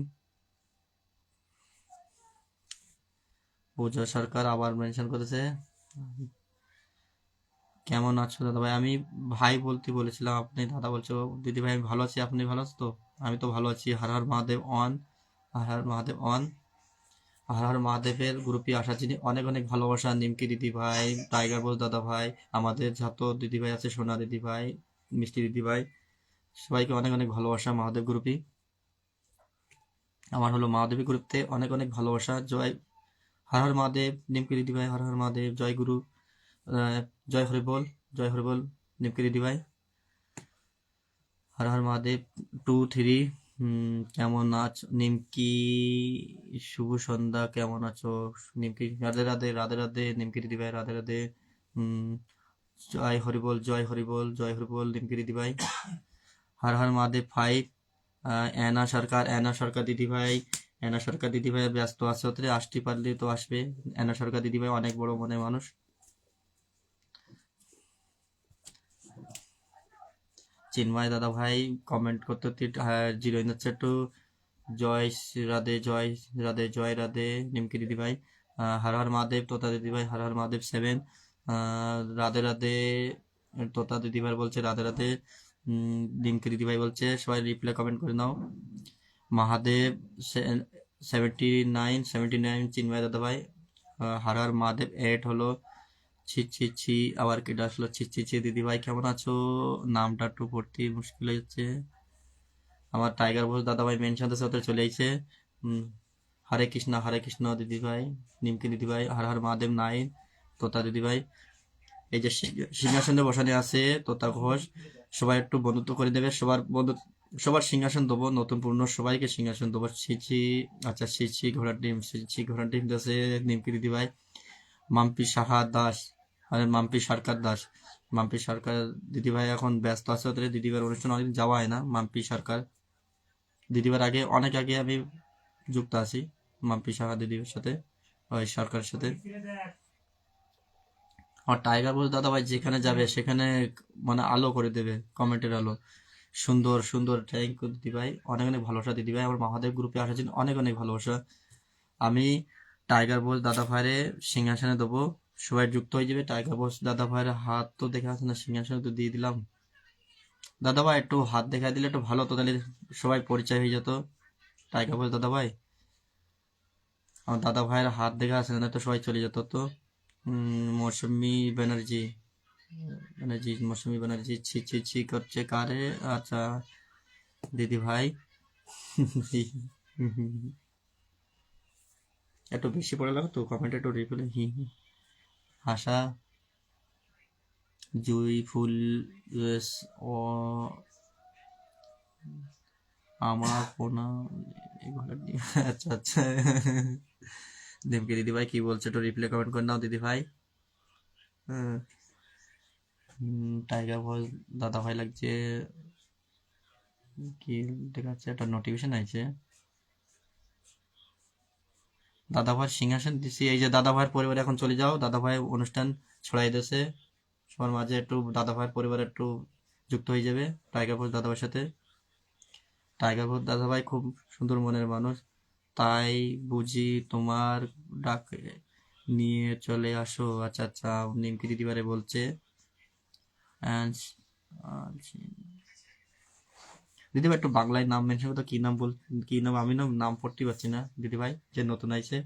পূজা সরকার আবার মেনশন করেছে। কেমন আছো দাদা ভাই? আমি ভাই বলতে বলেছিলাম, আপনি দাদা বলছো। দিদি ভাই আমি ভালো আছি, আপনি ভালো আছো তো? আমি তো ভালো আছি। হর হর মহাদেব অন, হর হর মহাদেব অন। হর হর মহাদেবের গ্রুপে আসার জন্য অনেক অনেক ভালোবাসা। নিমকি দিদি ভাই, টাইগার বোস দাদা ভাই, আমাদের যত দিদি ভাই আছে, সোনা দিদি ভাই, মিষ্টি দিদি ভাই, সবাইকে অনেক অনেক ভালোবাসা মহাদেব গ্রুপে। আমার হলো মহাদেবী গ্রুপতে অনেক অনেক ভালোবাসা। জয় হর হর মহাদেব। নিমকি দিদি ভাই হর হর মহাদেব, জয় গুরু, জয় হরিবল, জয় হরিবল। নিমকি দিদি ভাই হর হর মহাদেব। 2, 3, কেমন আছো নিমকি? শুভ সন্ধ্যা, কেমন আছো নিমকি? রাধে রাধে, রাধে রাধে নিমকি দিদি ভাই, রাধে রাধে। উম, জয় হরিবল, জয় হরিবল, জয় হরিবল নিমকি দিদি ভাই। হর হর মহাদেব 5। অ্যানা সরকার দিদি ভাই, অ্যানা সরকার দিদি ভাই ব্যস্ত আছে, ওতে আসতে পারলে তো আসবে। অ্যানা সরকার দিদি ভাই অনেক বড় মনের মানুষ। চিন্ময় দাদা ভাই কমেন্ট করতে করতে 0 ইন টু। জয় রাধে, জয় রাধে, জয় রাধে নিমকি দিদি ভাই। হর হর মহাদেব তোতা দিদি ভাই, হর হর মহাদেব 7। রাধে রাধে তোতা দিদি ভাই বলছে, রাধে রাধে। নিমকি দিদি ভাই বলছে, সবাই রিপ্লাই কমেন্ট করে নাও। মহাদেব 79, 79 চিন্ময় দাদা ভাই। হর হর মহাদেব 8 হলো ছি ছি ছি, আবার কেটে আসলো ছি ছি ছি। দিদি ভাই কেমন আছো? নামটা একটু পড়তে মুশকিল হচ্ছে। আমার টাইগার বস দাদা ভাই মেনশন সাথে চলে আইছে। হুম, হরে কৃষ্ণ দিদি ভাই, নিমকি দিদি ভাই, হর হর মহাদেব নাইন, তোতা দিদি ভাই। এই যে সিংহাসনে বসানো আছে তোতা ঘোষ, সবাই একটু বন্ধুত্ব করে দেবে। সবার সিংহাসন দেবো, নতুন পুরনো সবাইকে সিংহাসন দেবো। ছিছি, আচ্ছা ছিছি ঘোড়ার ডিম দেশে নিমকি দিদি ভাই। মাম্পি সাহা দাস, আরে মাম্পি সরকার দাস। মাম্পি সরকার দিদি ভাই এখন ব্যস্ত আছে, ওদের দিদিভাইয়ের অনুষ্ঠান অনেকদিন যাওয়া হয় না। মাম্পি সরকার দিদিভাইয়ের আগে, অনেক আগে আমি যুক্ত আছি মাম্পি সাহা দিদির সাথে, ওই সরকারের সাথে। আমার টাইগার বলতে দাদা ভাই যেখানে যাবে সেখানে মানে আলো করে দেবে, কমেন্টের আলো। সুন্দর সুন্দর, থ্যাংক ইউ দিদি ভাই, অনেক অনেক ভালোবাসা দিদি ভাই। আমার মহাদেব গ্রুপে আসার জন্য অনেক অনেক ভালোবাসা। আমি টাইগার বস দাদা ভাইরে সিংহাসনে দেবো, সবাই যুক্ত হয়ে যাবে। টাইগার বস দাদা ভাইয়ের হাত তো দেখা আছে না, সিংহাসনে তো দিয়ে দিলাম। দাদা ভাই একটু হাত দেখা দিলে একটু ভালো হতো, তাহলে সবাই পরিচয় হয়ে যেত। টাইগার বস দাদা ভাই, আমার দাদা ভাইয়ের হাত দেখা আছে না, তো সবাই চলে যেত তো। মৌসুমি ব্যানার্জি ছি ছি ছি করছে কারে? আচ্ছা দিদি ভাই একটু বেশি পড়ে লাগতো কমেন্ট, একটু রিপ্লাই হি হি। আশা জুই ফুল ইউএস ও আমার পোনা এগুলো নিয়ে আচ্ছা আচ্ছা। দেবকে দিদি ভাই কি বলছে একটু রিপ্লাই কমেন্ট করে নাও দিদি ভাই। টাইগার ভয়েস দাদা ভাই লাগছে কি দেখাচ্ছে, একটা নোটিফিকেশন আছে। দাদা ভাইয়ের সিংহাসন দিছি, এই যে দাদা ভাইয়ের পরিবারে এখন চলে যাও। দাদা ভাই অনুষ্ঠান ছড়াই দিয়েছে সবার মাঝে, একটু দাদা ভাইয়ের পরিবারে একটু যুক্ত হয়ে যাবে টাইগার ভোজ দাদা ভাইয়ের সাথে। টাইগার ভোজ দাদা ভাই খুব সুন্দর মনের মানুষ, তাই বুঝি তোমার ডাক নিয়ে চলে আসো। আচ্ছা আচ্ছা, নিমকি দিদিবারে বলছে। And, দিদিভাই একটু বাংলায় নাম মেনশন করতো, কি নাম কি নাম, আমি নাম পড়তে পারছি না। দিদিভাই যে নতুন আইছে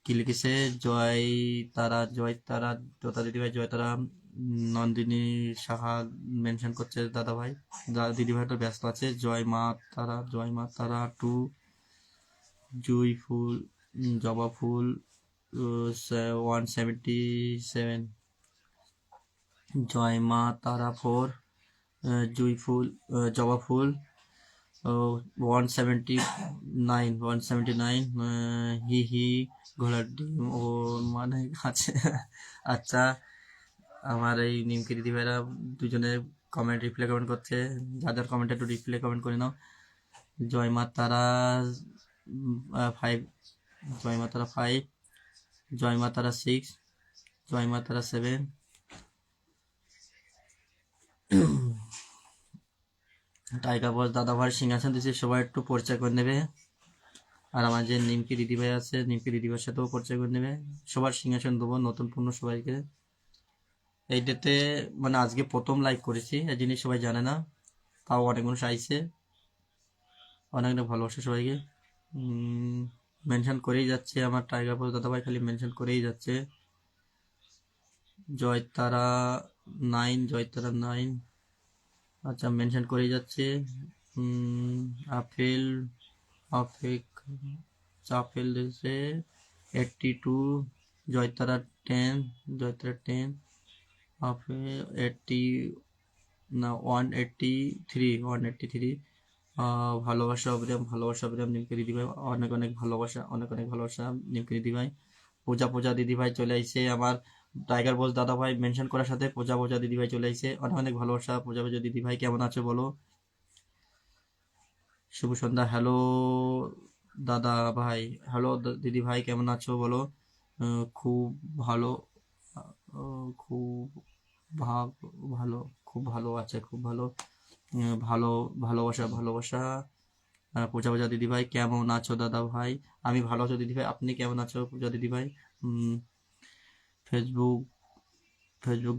কি লিখেছে, জয় তারা তোতা দিদিভাই, জয় তারা নন্দিনী সাহা মেনশন করছে দাদা ভাই। দিদিভাই তো ব্যস্ত আছে। জয় মা তারা টু, জুই ফুল, জবা ফুল 177, জয় মা তারা 4, জুই ফুল, জবা ফুল 179, হি হি ঘোড়ার ডিম ও মানে আছে। আচ্ছা, আমার এই নিমকি দিদি ভাইরা দুজনে রিপ্লাই কমেন্ট করছে, যাদের কমেন্ট একটু রিপ্লাই কমেন্ট করে নাও। জয় মা তারা 5, জয় মা তারা 5, জয় মা তারা 6, জয় মা তারা 7। টাইগার বস দাদা ভাইয়ের সিংহাসন দিচ্ছে, সবাই একটু পরিচয় করে নেবে। আর আমার যে নিমকি দিদিভাই আছে, নিমকি দিদিভাইয়ের সাথেও পরিচয় করে নেবে। সবার সিংহাসন দেবো, নতুন পূর্ণ সবাইকে। এই ডেতে মানে আজকে প্রথম লাইভ করেছি, এই জিনিস সবাই জানে না, তাও অনেক মানুষ আইছে, অনেক অনেক ভালোবাসে সবাইকে। মেনশন করেই যাচ্ছে আমার টাইগার বস দাদা ভাই, খালি মেনশন করেই যাচ্ছে। জয় তারা 9, আচ্ছা মেনশন করেই যাচ্ছে। আপেল চাপেল দিয়েছে 82, জয়তারা 10, আপেল 80 না 183। ভালোবাসা অবিরাম নিমকে দিদিভাই, অনেক অনেক ভালোবাসা নিমকে দিদিভাই। পূজা দিদিভাই চলে আইছে আমার টাইগার বস দাদা ভাই মেনশন করার সাথে। পূজা দিদিভাই চলে আইছে, অনেক অনেক ভালোবাসা পূজা দিদিভাই। কেমন আছো বলো? শুভ সন্ধ্যা, হ্যালো দাদা ভাই, হ্যালো দিদি ভাই, কেমন আছো বলো? খুব ভালো, খুব ভালো, খুব ভালো আছে, খুব ভালো। ভালো, ভালোবাসা। পূজা দিদি ভাই কেমন আছো দাদা ভাই? আমি ভালো আছো দিদি ভাই, আপনি কেমন আছো পূজা দিদি ভাই? ফেসবুক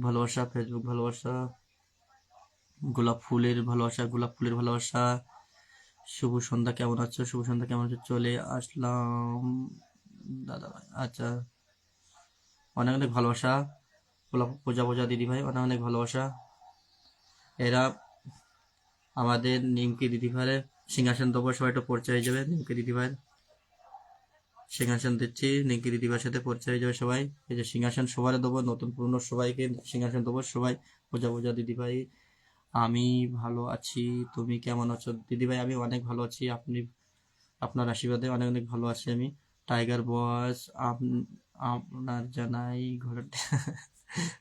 ভালোবাসা। গোলাপ ফুলের ভালোবাসা। শুভ সন্ধ্যা, কেমন আছো? চলে আসলাম দাদা ভাই। আচ্ছা অনেক অনেক ভালোবাসা। পূজা পূজা দিদিভাই অনেক অনেক ভালোবাসা। এরা আমাদের নিমকি দিদিভাইয়ের সিংহাসন দেবো, সবাই একটু পরিচয় হয়ে যাবে। নিমকি দিদিভাইয়ের সিংহাসন দিচ্ছি, নিমকি দিদিভাইয়ের সাথে পরিচয় হয়ে যাবে সবাই। এই যে সিংহাসন সবাই দেবো, নতুন পুরনো সবাইকে সিংহাসন দেবো সবাই। পূজা পূজা দিদিভাই, আমি ভালো আছি, তুমি কেমন আছো? দিদিভাই আমি অনেক ভালো আছি, আপনি আপনার আশীর্বাদে অনেক অনেক ভালো আছি আমি। টাইগার বস, আপনার জানাই ঘোড়া।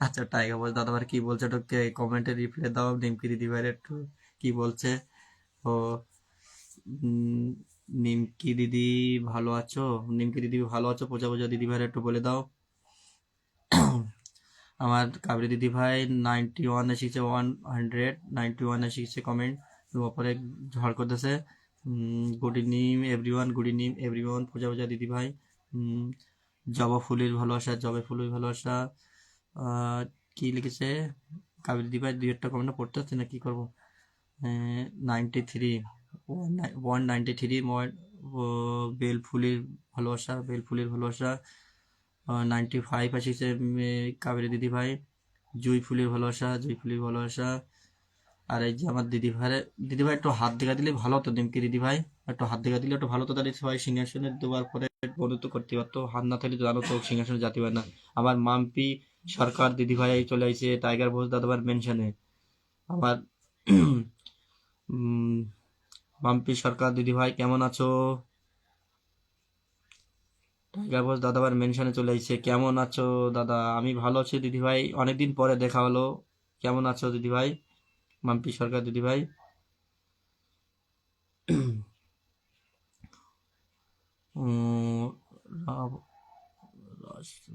আচ্ছা টাইগার বস দাদাবার কি বলছে একটু কমেন্টে রিপ্লাই দাও। নিমকি দিদিভাইয়ের একটু কি বলছে ও। উম, নিমকি দিদি ভালো আছো? নিমকি দিদি ভালো আছো? পূজা পূজা দিদিভাইয়ের একটু বলে দাও। আমার কাবরি দিদি ভাই 91 এসেছে, 191 এসেছে কমেন্ট। ওপরে ঝড় করতেছে। Good evening everyone, good evening everyone. Puja Puja দিদি ভাই, জবা ফুলের ভালোবাসা, জবা ফুলের ভালোবাসা। কি লিখেছে কাবরি দিদি ভাই? দুই একটা কমেন্ট পড়তে হচ্ছে না, কি করবো। 93, 193 বেলফুলের ভালোবাসা, বেলফুলের ভালোবাসা। 95 আসিছে কাবেরী দিদি ভাই। জুই ফুলের ভালোবাসা, জুই ফুলের ভালোবাসা। আর এই যে আমার দিদি ভাই একটু হাত দেখা দিলে ভালো হতো। নিমকি দিদি ভাই একটু হাত দেখা দিলে একটু ভালো হতো, তাহলে সবাই সিংহাসনে দেওয়ার পরে বন্ধুত্ব করতে পারতো। হাত না থাকলে তো জানো তো সিংহাসনে যেতে পারে না। আমার মাম্পি সরকার দিদি ভাই চলে আসছে টাইগার বোস দাদাবার মেনশনে। আমার উম, মাম্পি সরকার দিদি ভাই কেমন আছো? টাইগার বস দাদাবার মেনশনে চলে এসেছে, কেমন আছো দাদা? আমি ভালো আছি দিদি ভাই, অনেকদিন পরে দেখা হলো। কেমন আছো দিদি ভাই? মাম্পি সরকার দিদি ভাই। উম, রা-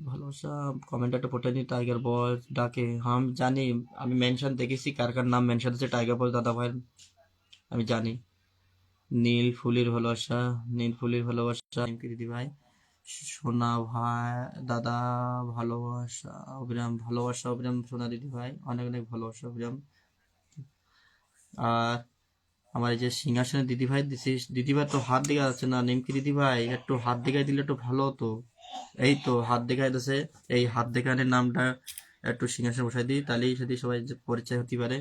ভালোবাসা কমেন্ট একটা পড়তে টাইগার বস ডাকে, হ্যাঁ আমি জানি। আমি মেনশন দেখেছি, কার কার নাম মেনশন আছে টাইগার বস দাদা ভাই, আমি জানি। নীল ফুলের ভালোবাসা, নীল ফুলের ভালোবাসা নিমকি দিদি ভাই। সোনা ভাই দাদা ভালোবাসা, অবিরাম ভালোবাসা, অবিরাম সোনা দিদি ভাই অনেক অনেক ভালোবাসা অবিরাম। আর আমার এই যে সিংহাসনে দিদি ভাই দিছিস, দিদি ভাই তো হাত দেখা যাচ্ছে না। নিমকি দিদি ভাই একটু হাত দেখাই দিলে একটু ভালো হতো। এই তো হাত দেখাই দিছে, এই হাত দেখানোর নামটা একটু সিংহাসনে বসাই দিই, তাহলেই যদি সবাই যে পরিচয় হতে পারে।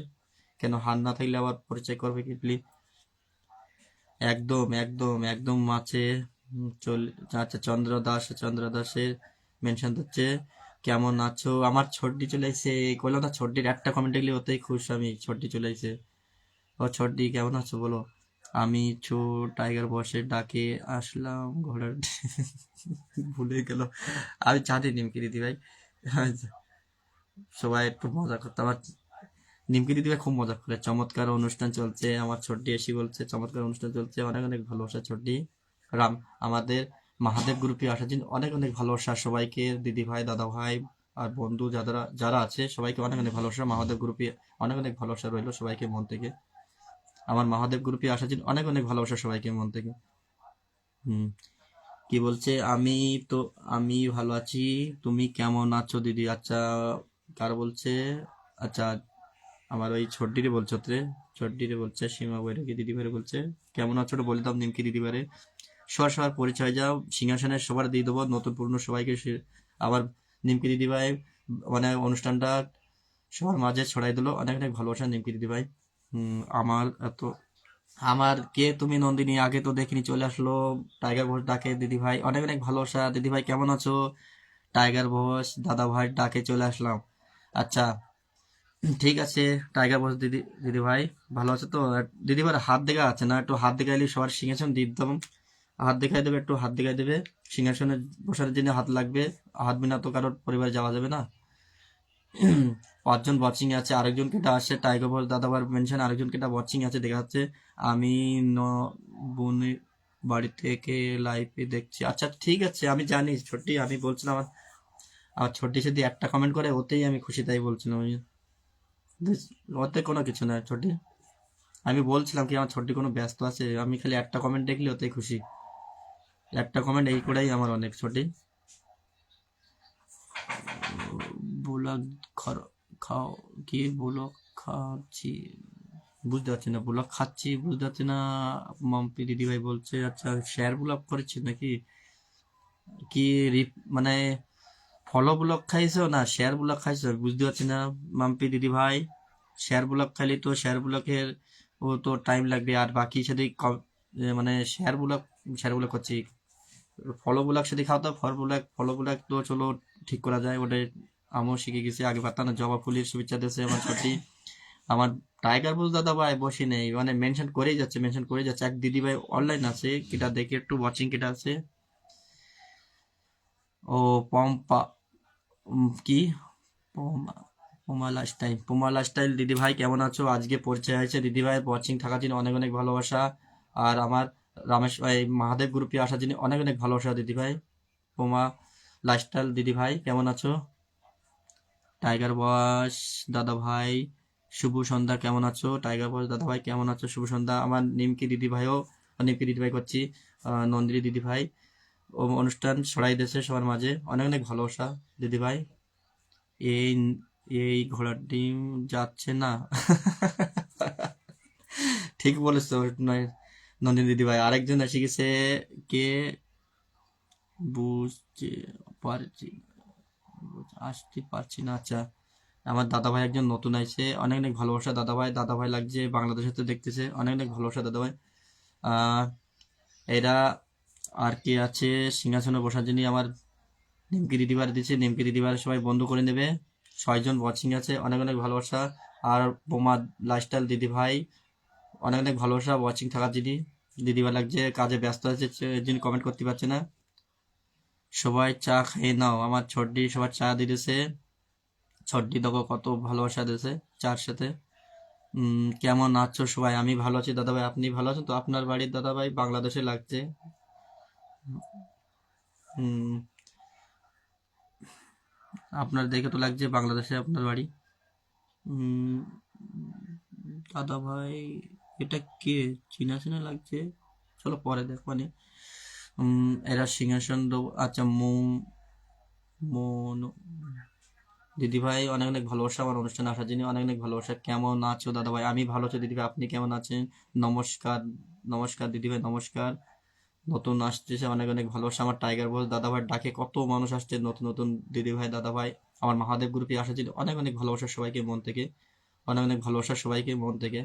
কেন হাত না থাকলে আবার পরিচয় করবে কি প্লিজ? একদম একদম একদম আছে। চল। আচ্ছা চন্দ্র দাস, চন্দ্র দাসের মেনশন হচ্ছে। কেমন আছো? আমার ছোট্টি চলে এসে কইলাম না, ছোট্টির একটা কমেন্ট দেখলে ওতেই খুশ আমি। ছোট্টি চলে এসে, ও ছোট্টি কেমন আছো বলো। আমি টাইগার বসের ডাকে আসলাম ঘোড়ার। ভুলে গেল। আমি জানি নিমকি দিদি ভাই, সবাই একটু মজা করতে। আমার নিমকি দিদিভাই খুব মজা করে। চমৎকার অনুষ্ঠান চলছে, আমার ছোট্টি এসে বলছে চমৎকার অনুষ্ঠান চলছে, অনেক অনেক ভালোবাসা ছোট্টি। রাম আমাদের মহাদেব গ্রুপে আসার জন্য অনেক অনেক ভালোবাসা সবাইকে, দিদি ভাই দাদা ভাই আর বন্ধু যারা যারা আছে সবাইকে অনেক অনেক ভালোবাসা। মহাদেব গ্রুপে অনেক অনেক ভালোবাসা রইলো সবাইকে মন থেকে। আমার মহাদেব গ্রুপে আসার জন্য অনেক অনেক ভালোবাসা সবাইকে মন থেকে। হুম। কি বলছে? তো আমি ভালো আছি, তুমি কেমন আছো দিদি? আচ্ছা কার বলছে? আচ্ছা আমার ওই ছোট্টিরে বলছে, রে ছোট্টিরে বলছে, সীমা বৈরাগী দিদি ভাইরে বলছে কেমন আছো ওটা বলে দাও নিমকি দিদি ভাইরে। সবার সবার পরিচয় যাও, সিংহাসনের সবার দিয়ে দেবো, নতুন পুরনো সবাইকে আবার নিমকি দিদি ভাই মানে অনুষ্ঠানটা সবার মাঝে ছড়াই দিলো। অনেক অনেক ভালোবাসা নিমকি দিদি ভাই। আমার এত আমার কে তুমি নন্দিনী আগে তো দেখিনি, চলে আসলো। টাইগার ঘোষ ডাকে দিদি ভাই অনেক অনেক ভালোবাসা। দিদি ভাই কেমন আছো? টাইগার ঘোষ দাদা ভাই ডাকে চলে আসলাম। আচ্ছা ঠিক আছে। টাইগার বস দিদি দিদি ভাই ভালো আছে তো? দিদি ভাই হাত দেখা আছে না, একটু হাত দেখাইলে সবার সিংহাসন দিয়ে দিতাম। হাত দেখাই দেবে, একটু হাত দেখাই দেবে। সিংহাসনে বসার জন্য হাত লাগবে, হাত বিনা তো কারোর পরিবার যাওয়া যাবে না। 5 জন ওয়াচিং আছে, আরেকজন কেটা আসছে টাইগার বস দাদাবার মেনশন, আরেকজন কেটা ওয়াচিং আছে দেখা যাচ্ছে। আমি ন বোনে বাড়ি থেকে লাইভে দেখছি। আচ্ছা ঠিক আছে, আমি জানি ছোট্টি, আমি বলছিলাম আমার আমার ছোট্টি যদি একটা কমেন্ট করে ওতেই আমি খুশি, তাই বলছিলাম আমি। ওতে কোনো কিছু না ছোটি, আমি বলছিলাম কি আমার ছোট্টি কোনো ব্যস্ত আছে, আমি খালি একটা কমেন্ট দেখলি ওতেই খুশি। একটা কমেন্ট এই করেই আমার অনেক ছোটি। ব্লগ খাও কি ব্লগ খাচ্ছি বুঝতে পারছি না, ব্লগ খাচ্ছি বুঝতে পারছি না। মাম্পি দিদি ভাই বলছে আচ্ছা শেয়ার ব্লগ করেছি নাকি কি মানে ফলো ব্লক খাইছো না শেয়ার ব্লক খাইছো বুঝতে পারছি না মাম্পি দিদি ভাই। শেয়ার ব্লক খাইলে তো শেয়ার ব্লকের ও তো টাইম লাগবে, আর বাকি সাথে মানে শেয়ার ব্লক করছি, ফলো ব্লক সাথে খাও তো ফলো ব্লক তো চলো ঠিক করা যায়, ওটা আমিও শিখে গেছি, আগে পারতাম না। জবা ফুলের শুভেচ্ছা দিয়েছে আমার ছোটি। আমার টাইগার বুঝ দাদা ভাই বসে নেই, মানে মেনশন করে যাচ্ছে। এক দিদি ভাই অনলাইন আছে, কিটা দেখে একটু ওয়াচিং কিটা আছে। ও পম্পা কি পোমা লাইফস্টাইল দিদি ভাই কেমন আছো? আজকে পরিচয় হয়েছে দিদি ভাই, ওয়াচিং থাকার জন্য অনেক অনেক ভালোবাসা। আর আমার রামেশ ভাই মহাদেব গ্রুপে আসার জন্য অনেক অনেক ভালোবাসা দিদি ভাই। পোমা লাইফস্টাইল দিদি ভাই কেমন আছো? টাইগার বস দাদা ভাই শুভ সন্ধ্যা কেমন আছো? টাইগার বস দাদা ভাই কেমন আছো? শুভ সন্ধ্যা। আমার নিমকি দিদি ভাই করছি, নন্দিনী দিদি ভাই। ও অনুষ্ঠান ছড়াই দিয়েছে সবার মাঝে, অনেক অনেক ভালোবাসা দিদি ভাই। এই এই ঘোড়ার ডিম যাচ্ছে না। ঠিক বলেছো নন্দিনী দিদি ভাই। আরেকজন এসে গেছে, কে বুঝতে পারছি আসতে পারছি না। আচ্ছা, আমার দাদা ভাই একজন নতুন আইছে, অনেক অনেক ভালোবাসা দাদা ভাই লাগছে, বাংলাদেশে তো দেখতেছে, অনেক অনেক ভালোবাসা দাদা ভাই। আহ এরা আর কে আছে সিংহাসনে বসার জন্য? আমার নিমকি দিদিবার দিচ্ছে, নিমকি দিদিবার সবাই বন্ধ করে নেবে। 6 জন ওয়াচিং আছে, অনেক অনেক ভালোবাসা। আর বোমা লাইফস্টাইল দিদি ভাই অনেক অনেক ভালোবাসা ওয়াচিং থাকার জন্য। দিদিভাই লাগছে কাজে ব্যস্ত আছে, যিনি কমেন্ট করতে পারছে না। সবাই চা খেয়ে নাও, আমার ছোট্টি সবার চা দিতেছে। ছোট্টি দেখো কত ভালোবাসা দিতেছে চার সাথে। কেমন আছো সবাই? আমি ভালো আছি দাদা ভাই, আপনি ভালো আছেন তো? আপনার বাড়ির দাদা ভাই বাংলাদেশে লাগছে। উম, আপনার দেখে তো লাগছে বাংলাদেশে আপনার বাড়ি। উম, দাদা ভাই এটা কে? চিনা চিনা লাগছে, চলো পরে দেখবানি। এরা সিংহাসন আচ্ছা মন দিদি ভাই অনেক অনেক ভালোবাসা আমার অনুষ্ঠানে আসার জন্য, অনেক অনেক ভালোবাসা। কেমন আছো দাদা ভাই? আমি ভালো আছি দিদি ভাই, আপনি কেমন আছেন? নমস্কার, নমস্কার দিদি ভাই, নমস্কার। নতুন আসতেছে, অনেক অনেক ভালোবাসা। আমার টাইগার বস দাদা ভাই ডাকে কত মানুষ আসছে নতুন নতুন দিদি ভাই দাদা ভাই। আমার মহাদেব গ্রুপে আসার জন্য অনেক অনেক ভালোবাসা সবাইকে মন থেকে, অনেক অনেক ভালোবাসা সবাইকে মন থেকে।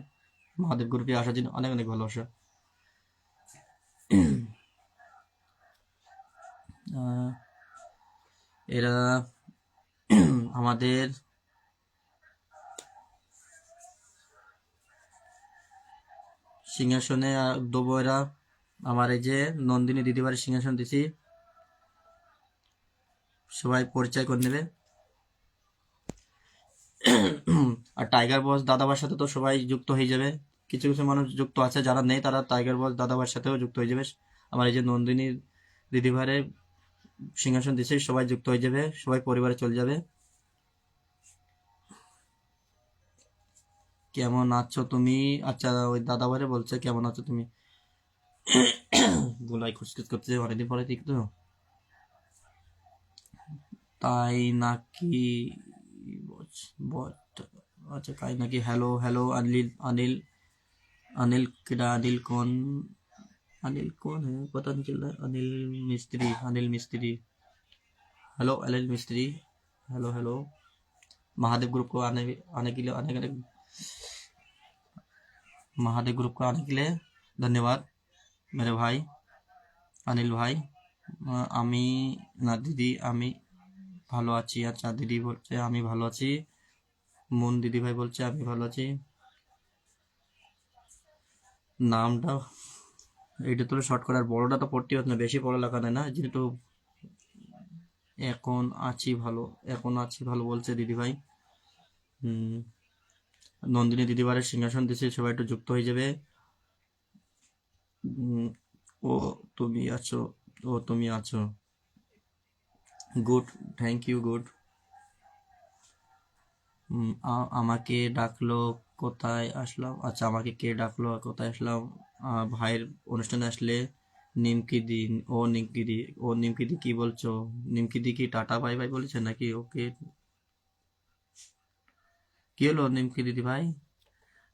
মহাদেব গ্রুপে আসার জন্য অনেক অনেক ভালোবাসা। আহ, এরা আমাদের সিংহাসনে দেবো এরা। আমার এই যে নন্দিনী দিদিভাইয়ের সিংহাসন দিছি, সবাই পরিচয় করে নেবে। আর টাইগার বস দাদাভাইয়ের সাথে তো সবাই যুক্ত হয়ে যাবে। কিছু কিছু মানুষ যুক্ত আছে, যারা নেই তারা টাইগার বস দাদাভাইয়ের সাথেও যুক্ত হয়ে যাবে। আমার এই যে নন্দিনী দিদিভাইয়ের সিংহাসন দিছে, সবাই যুক্ত হয়ে যাবে, সবাই পরিবারে চলে যাবে। কেমন আছো তুমি? আচ্ছা, ওই দাদাভাইরে বলছে কেমন আছো তুমি। গুলাই খুচখুচ করতেছে অনেকদিন পরে, ঠিক তো? তাই নাকি? বট- अच्छा ताई नाकी। हेलो हेलो अनिल अनिल अनिल किड़ा अनिल कौन है पता नहीं चल रहा है। अनिल मिस्त्री। हेलो अनिल मिस्त्री। Hello hello. महादेव ग्रुप को आने के लिए महादेव ग्रुप को आने के लिए धन्यवाद मेरे भाई अनिल भाई। আমি না দিদি আমি ভালো আছি। আচ্ছা দিদি বলছে আমি ভালো আছি, মুন দিদি ভাই বলছে আমি ভালো আছি। নামটা এইটা তো শর্ট করে, আর বড়টা তো পড়তে হচ্ছে না, বেশি পড়ালেখা নেই না, যেহেতু এখন আছি ভালো বলছে দিদি ভাই। হুম, নন্দিনী দিদিভাইয়ের সিংহাসন দিছে, সবাই একটু যুক্ত হয়ে যাবে। উম, ও তুমি আছো, তুমি আছো, গুড, থ্যাংক ইউ, গুড। আমাকে ডাকলো, কোথায় আসলাম? আচ্ছা, আমাকে কে ডাকলো কোথায় আসলাম? ভাইয়ের অনুষ্ঠানে আসলে নিমকি দিন। নিমকি দি কি বলছো? নিমকি দি কি টাটা বাই বাই বলেছে নাকি? ওকে, কি হলো নিমকি দিদি ভাই?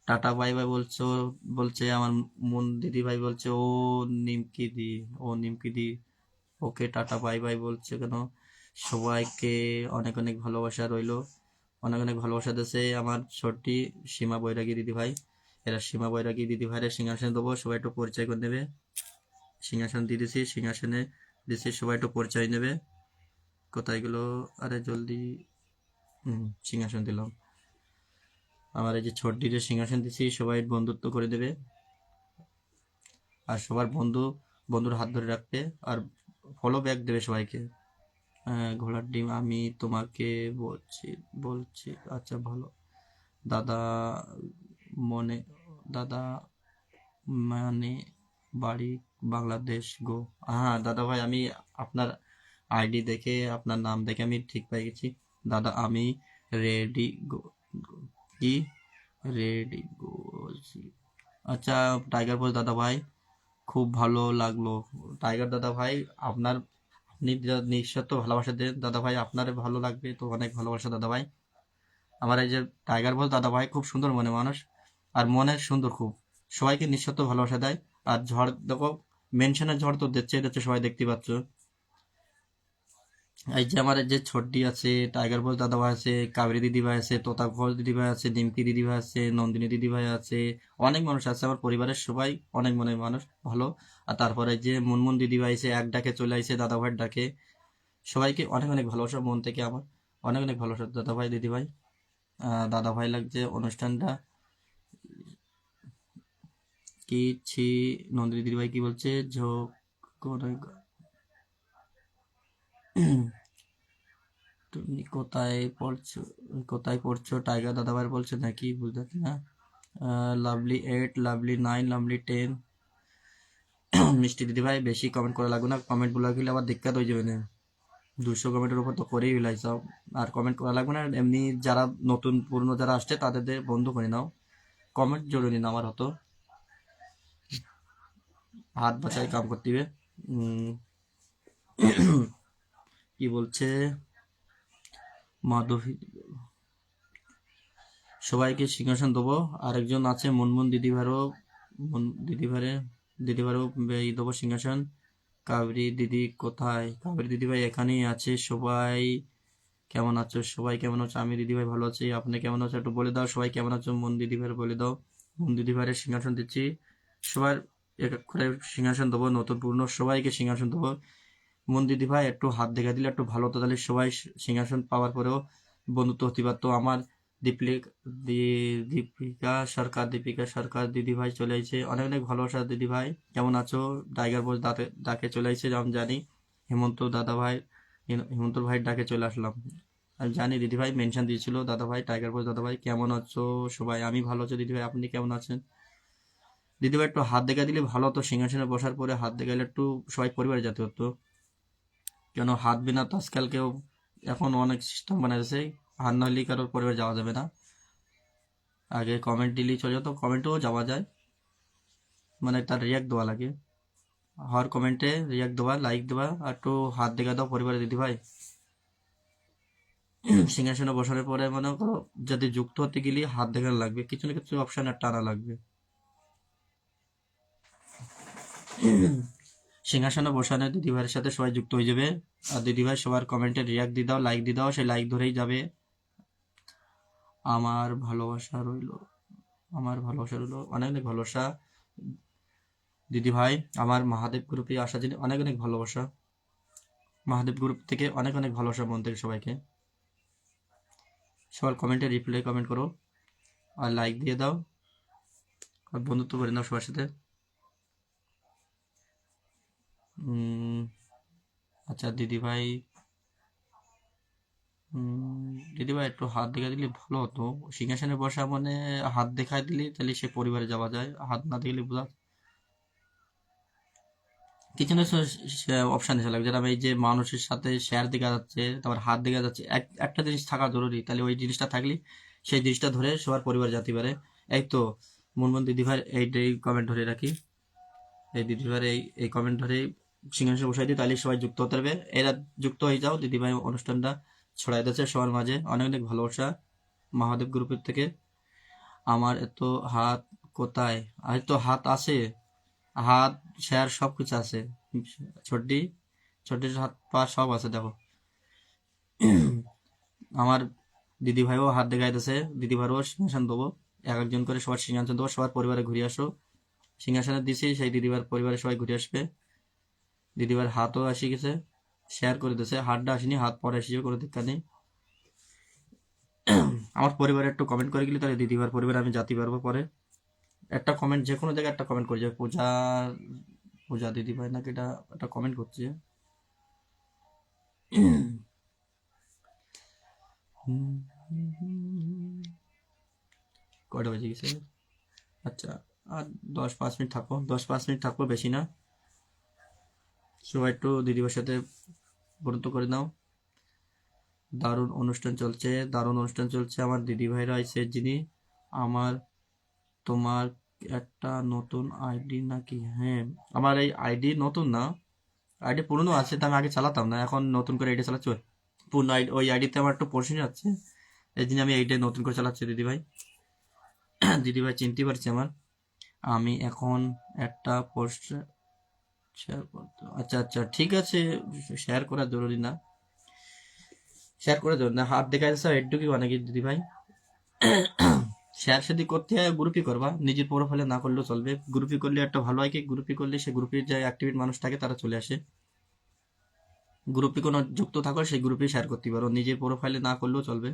টাটা বাই বাই বলছো, বলছে আমার মন দিদি ভাই বলছে নিমকি দি ও নিমকি দি ওকে টাটা বাই বাই বলছে কেন? সবাইকে অনেক অনেক ভালোবাসা রইলো, অনেক অনেক ভালোবাসা দিচ্ছে আমার ছোট্টি সীমা বৈরাগী দিদি ভাই। এরা সীমা বৈরাগী দিদি ভাইয়ের সিংহাসন দেবো, সবাই একটু পরিচয় করে নেবে। সিংহাসন দিয়ে দিছি, সিংহাসনে দিছি, সবাই একটু পরিচয় নেবে। কোথায় গেলো? আরে জলদি। সিংহাসন দিলাম। আমার এই যে ছোট্টির সিংহাসন দিছি, সবাই বন্ধুত্ব করে দেবে আর সবার বন্ধুর হাত ধরে রাখবে আর ফলো ব্যাক দেবে সবাইকে। ঘোড়ার ডিম আমি তোমাকে বলছি বলছি আচ্ছা ভালো। দাদা মনে দাদা মানে বাড়ি বাংলাদেশ গো। হ্যাঁ দাদা ভাই, আমি আপনার আইডি দেখে আপনার নাম দেখে আমি ঠিক পেয়ে গেছি। দাদা আমি রেডি গো। কি রেডি গো? আচ্ছা টাইগার বস দাদা ভাই, খুব ভালো লাগলো। টাইগার দাদা ভাই, আপনার আপনি নিঃস্বার্থ ভালোবাসা দেন দাদা ভাই, আপনার ভালো লাগবে তো, অনেক ভালোবাসা দাদা ভাই। আমার এই যে টাইগার বস দাদা ভাই খুব সুন্দর মনে মানুষ, আর মনে সুন্দর খুব, সবাইকে নিঃস্বার্থ ভালোবাসা দেয়। আর ঝড় দেখো, মেনশনের ঝড় তো দিচ্ছে, এটা হচ্ছে সবাই দেখতে পাচ্ছ। এই যে আমার এই যে ছোট্টি আছে, টাইগার বস দাদা ভাই আছে, কাবেরী দিদি ভাই আছে, তোতা ঘোষ দিদি ভাই আছে, ডিম্পি দিদি ভাই আছে, নন্দিনী দিদি ভাই আছে, অনেক মানুষ আছে আমার পরিবারের সবাই, অনেক মনে মানুষ ভালো। আর তারপরে যে মুনমুন দিদি ভাই আছে, এক ডাকে চলে আইছে দাদা ভাইয়ের ডাকে। সবাইকে অনেক অনেক ভালোবাসা মন থেকে আমার, অনেক অনেক ভালোবাসা দাদা ভাই দিদি ভাই। দাদা ভাই লাগছে অনুষ্ঠানটা কি ছি। নন্দিনী দিদি ভাই কি বলছে? ঝোঁক করে তুমি কোথায় পড়ছো টাইগার দাদা ভাই বলছে নাকি, বুঝতে পারছি না। Lovely 8, lovely 9, lovely 10। মিষ্টি দিদি ভাই বেশি কমেন্ট করা লাগবে না, কমেন্ট গুলো গেলে আবার দিক্কত হয়ে যাবে না। 200 কমেন্টের উপর তো করেই ফেলাই সব, আর কমেন্ট করা লাগবে না। এমনি যারা নতুন পুরনো যারা আসছে তাদের বন্ধু করে নাও, কমেন্ট জরুরি না আমার হতো। হাত বাঁচাই কাম করতে হবে। উম, কি বলছে মাধবী? সবাইকে সিংহাসন দেবো। আরেকজন আছে মুনমুন দিদিভারও, দিদিভারও দেবো সিংহাসন। কাবেরী দিদি কোথায়? কাবেরী দিদি ভাই এখানেই আছে। সবাই কেমন আছো? সবাই কেমন আছো? আমি দিদি ভাই ভালো আছি, আপনি কেমন আছো একটু বলে দাও। সবাই কেমন আছো? মন দিদি ভাই বলে দাও। মন দিদি ভাইয়ের সিংহাসন দিচ্ছি, সবার এক এক করে সিংহাসন দেবো, নতুন পুরনো সবাইকে সিংহাসন দেবো। মন দিদি ভাই একটু হাত দেখা দিলে একটু ভালো হতো, তাহলে সবাই সিংহাসন পাওয়ার পরেও বন্ধুত্ব হতে পারতো। আমার দীপিকা সরকার দিদি ভাই চলে আইছে, অনেক অনেক ভালোবাসা দিদি ভাই, কেমন আছো? টাইগার বস ডাকে চলে আইছে, আমি জানি। হেমন্ত দাদা ভাই, হেমন্ত ভাই ডাকে চলে আসলাম। আমি জানি দিদি ভাই মেনশন দিয়েছিল দাদা ভাই, টাইগার বস দাদা ভাই কেমন আছো সবাই? আমি ভালো আছি দিদি ভাই, আপনি কেমন আছেন? দিদি ভাই একটু হাত দেখা দিলে ভালো হতো, সিংহাসনে বসার পরে হাত দেখাইলে একটু সবাই পরিবারে যেতে হতো। কেন হাত বিনা তো আজকাল কেউ, এখন অনেক সিস্টেম বানাইছে, হাত না হলেই কারোর পরিবার যাওয়া যাবে না। আগে কমেন্ট দিলেই চলে যেত, কমেন্টেও যাওয়া যায়, মানে তার রিয়াক্ট দেওয়া লাগে। হর কমেন্টে রিয়াক্ট দেওয়া, লাইক দেওয়া, আর একটু হাত দেখা দাও পরিবারে দিদি ভাই। সিংহাসনে বসানোর পরে মনে করো যদি যুক্ত হতে গেলে হাত দেখানো লাগবে, কিছু না কিছু অপশন আর টানা লাগবে। সিংহাসনে বসানো দিদি ভাইয়ের সাথে সবাই যুক্ত হয়ে যাবে। আর দিদি ভাই সবার কমেন্টে রিয়াক্ট দিয়ে দাও, লাইক দিয়ে দাও, সেই লাইক ধরেই যাবে। আমার ভালোবাসা রইলো, আমার ভালোবাসা রইলো, অনেক অনেক ভালোবাসা দিদি ভাই। আমার মহাদেব গ্রুপে আসার জন্য অনেক অনেক ভালোবাসা, মহাদেব গ্রুপ থেকে অনেক অনেক ভালোবাসা মন থেকে সবাইকে। সবার কমেন্টে রিপ্লাই কমেন্ট করো আর লাইক দিয়ে দাও আর বন্ধুত্ব করে নাও সবার সাথে। আচ্ছা দিদি ভাই, দিদি ভাই একটু হাত দেখা দিলে ভালো হতো। সিংহাসনে বসা মানে হাত দেখায় দিলে তাহলে সে পরিবারে যাওয়া যায়, হাত না দেখলে বোঝা কিছু না অপশন এসে লাগবে, যেটা এই যে মানুষের সাথে শেয়ার দেখা যাচ্ছে, তারপর হাত দেখা যাচ্ছে, একটা জিনিস থাকা জরুরি, তাহলে ওই জিনিসটা থাকলে সেই জিনিসটা ধরে সবার পরিবার যেতে পারে। এই তো মুনমুন দিদি ভাই এইটাই কমেন্ট ধরে রাখি, এই দিদি ভাইয়ের এই কমেন্ট ধরে সিংহাসনে বসাই দিই, তাহলে সবাই যুক্ত হতে পারবে। এরা যুক্ত হয়ে যাও, দিদি ভাই অনুষ্ঠানটা ছড়াই দিচ্ছে সবার মাঝে, অনেক অনেক ভালোবাসা মহাদেব গ্রুপের থেকে। আমার এত হাত কোথায়? আর তো হাত আছে, হাত শেয়ার সব কিছু আছে, ছোটি ছোটির হাত পা সব আছে দেখো। আমার দিদি ভাইও হাত দেখাইতেছে, দিদি ভাইও সিংহাসন দেবো, এক একজন করে সবার সিংহাসন দেবো, সবার পরিবারে ঘুরে আসো। সিংহাসনে দিছি, সেই দিদিভার পরিবারে সবাই ঘুরে আসবে। দিদিভার হাতও আসি গেছে, শেয়ার করে দিয়েছে, হাতটা আসেনি, হাত পরে আসিও, কোনো দীক্ষা নেই। আমার পরিবারে একটু কমেন্ট করে গেলে তাহলে দিদিভার পরিবারে আমি জাতি পারবো পরে। একটা কমেন্ট যে কোনো জায়গায় একটা কমেন্ট করে যাবে, পূজা পূজা দিদি ভাই নাকি এটা একটা কমেন্ট করছে। কয়টা বেজে গেছে? আচ্ছা, আর 10-5 মিনিট থাকবো, 10-5 মিনিট থাকবো, বেশি না। সবাই একটু দিদিভাইয়ের সাথে বন্ধুত্ব করে নাও। দারুণ অনুষ্ঠান চলছে, দারুণ অনুষ্ঠান চলছে। আমার দিদি ভাইরা আইছে, যিনি আমার তোমার একটা নতুন আইডি নাকি? হ্যাঁ, আমার এই আইডি নতুন না, আইডি পুরনো আছে, তা আমি আগে চালাতাম না, এখন নতুন করে আইডি চালাচ্ছি। পুরনো আইডি, ওই আইডিতে আমার একটু পোর্শন আছে, এই জন্য আমি এইটাই নতুন করে চালাচ্ছি। দিদিভাই দিদিভাই চিনতে পারছি আমার। আমি এখন একটা পোস্ট শেয়ার করতে, আচ্ছা আচ্ছা ঠিক আছে, শেয়ার করা জরুরি না, শেয়ার করা জরুরি না। হাত দেখা যাচ্ছে এটুকুই অনেক দিদিভাই। শেয়ার যদি করতে হয় গ্রুপই করবা, নিজের প্রোফাইলে না করলেও চলবে। গ্রুপই করলে একটা ভালো হয় কি, গ্রুপই করলে সে গ্রুপের যে অ্যাক্টিভ মানুষ থাকে তারা চলে আসে। গ্রুপে কোনো যুক্ত থাকো সেই গ্রুপে শেয়ার করতে পারো, নিজের প্রোফাইলে না করলেও চলবে,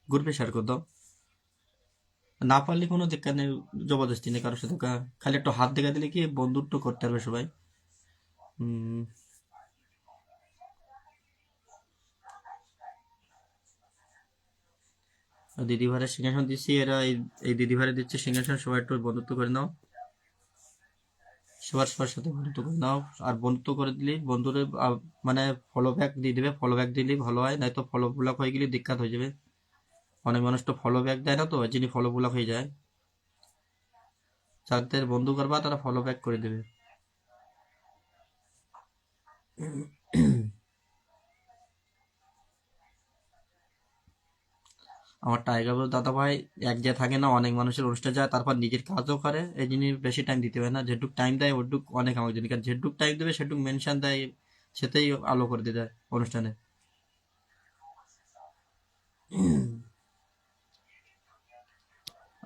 গ্রুপে শেয়ার করে দাও। না পারলে কোনো দেখা নেই, জবরদস্তি নেই কারোর সাথে, খালি একটু হাত দেখা দিলে কি বন্ধুত্ব করতে পারবে সবাই। হুম, দিদি ভাইয়ের সিংহাসন দিচ্ছি, এরা এই দিদি ভাইয়ের দিচ্ছে সিংহাসন, সবাই একটু বন্ধুত্ব করে নাও, সবার সবার সাথে বন্ধুত্ব করে নাও। আর বন্ধুত্ব করে দিলে বন্ধুদের মানে ফলো ব্যাক দিয়ে দেবে, ফলো ব্যাক দিলেই ভালো হয়, নয়তো ফলো ব্লক হয়ে গেলে দিক্কত হয়ে যাবে। অনেক মানুষ তো ফলো ব্যাক দেয় না, তো যিনি ফলো ব্লক হয়ে যায়। যাদের বন্ধু করবা তারা ফলো ব্যাক করে দেবে। আমার টাইগার বলতে দাদা ভাই এক জায়গায় থাকে না, অনেক মানুষের অনুষ্ঠান যায়, তারপর নিজের কাজও করে, এই জন্য বেশি টাইম দিতে হয় না। যেটুক টাইম দেয় ওটুক অনেক আমার জন্য, কারণ যেটুক টাইম দেবে সেটুক মেনশন দেয়, সেটাই আলো করে দিয়ে দেয় অনুষ্ঠানে।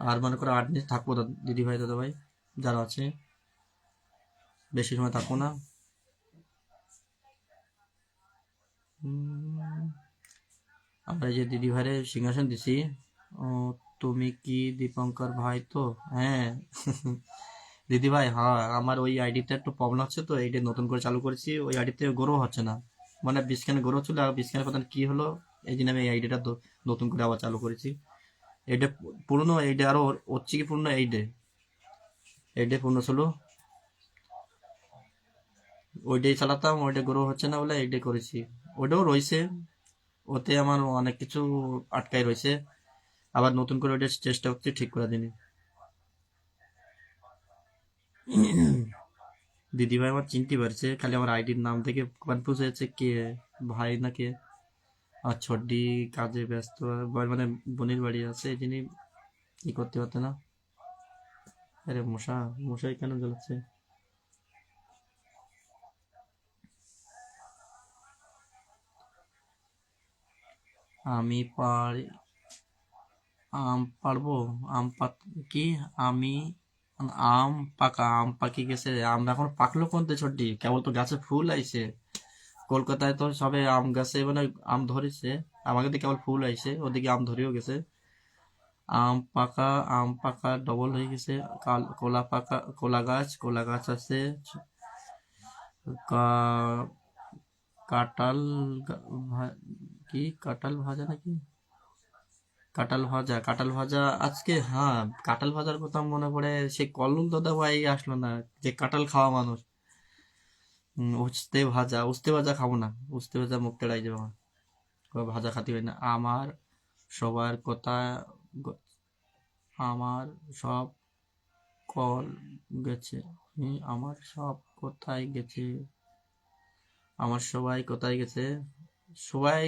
আর মনে করো 8 মিনিট থাকবো দিদি ভাই দাদা ভাই যারা আছে, বেশি সময় থাকবো না। আমরা এই যে দিদি ভাইয়ের সিংহাসন দিছি। ও, তুমি কি দীপঙ্কর ভাই তো? হ্যাঁ। দিদি ভাই, হ্যাঁ, আমার ওই আইডিতে একটু প্রবলেম হচ্ছে, তো এইটা নতুন করে চালু করেছি, ওই আইডিতে গ্রো হচ্ছে না, মানে বিস্ক্যানে গ্রো ছিল, আর বিস্ক্যানে প্রধান কি হলো, এই জন্য আমি এই আইডিটা নতুন করে আবার চালু করেছি। এইটা পুরনো, এইটা আরো হচ্ছে কি পুরনো, এইটা পুরনো ছিল, ওইটাই চালাতাম, ওইটা গ্রো হচ্ছে না বলে এইটাই করেছি। ওইটাও রয়েছে, ওতে আমার অনেক কিছু আটকাই রয়েছে, আবার নতুন করে ওইটা চেষ্টা করছি ঠিক করে দিনি। দিদি ভাই আমার চিনতে পারছে, খালি আমার আইডির নাম থেকে কনফিউজ হয়েছে কে ভাই না কে। আর ছোট্টি কাজে ব্যস্ত, মানে বোনের বাড়ি আছে, এই জন্য কি করতে পারতে না। আরে মশাই কেন জ্বলাচ্ছে? আমি পারি, পারবো। কি আমি আম আম পাকি গেছে, আম এখন পাকলো কোনতে ছোট্টি, কেবল তো গাছে ফুল আইছে। কলকাতায় তো সবে আম গাছে মানে আম ধরেছে, আমাকে তো কেবল ফুল আইছে, ওদিকে আম ধরেও গেছে। আম পাকা, আম পাকা ডবল হয়ে গেছে। কলা গাছ আছে। কা- কাঁঠাল কি কাঁঠাল ভাজা নাকি? কাঁঠাল ভাজা আজকে, হ্যাঁ, কাঁঠাল ভাজার কথা মনে পড়ে, সে কল্লুল দাদা ভাই আসলো না, যে কাঁঠাল খাওয়া মানুষ। উস্তে ভাজা খাবো না, উস্তে ভাজা মুখ তেড়াই যাবে আমার, ভাজা খাতে হয় না। সবার কথা গ- আমার সব কল গেছে। আমার সব কোথায় গেছে? আমার সবাই কোথায় গেছে? সবাই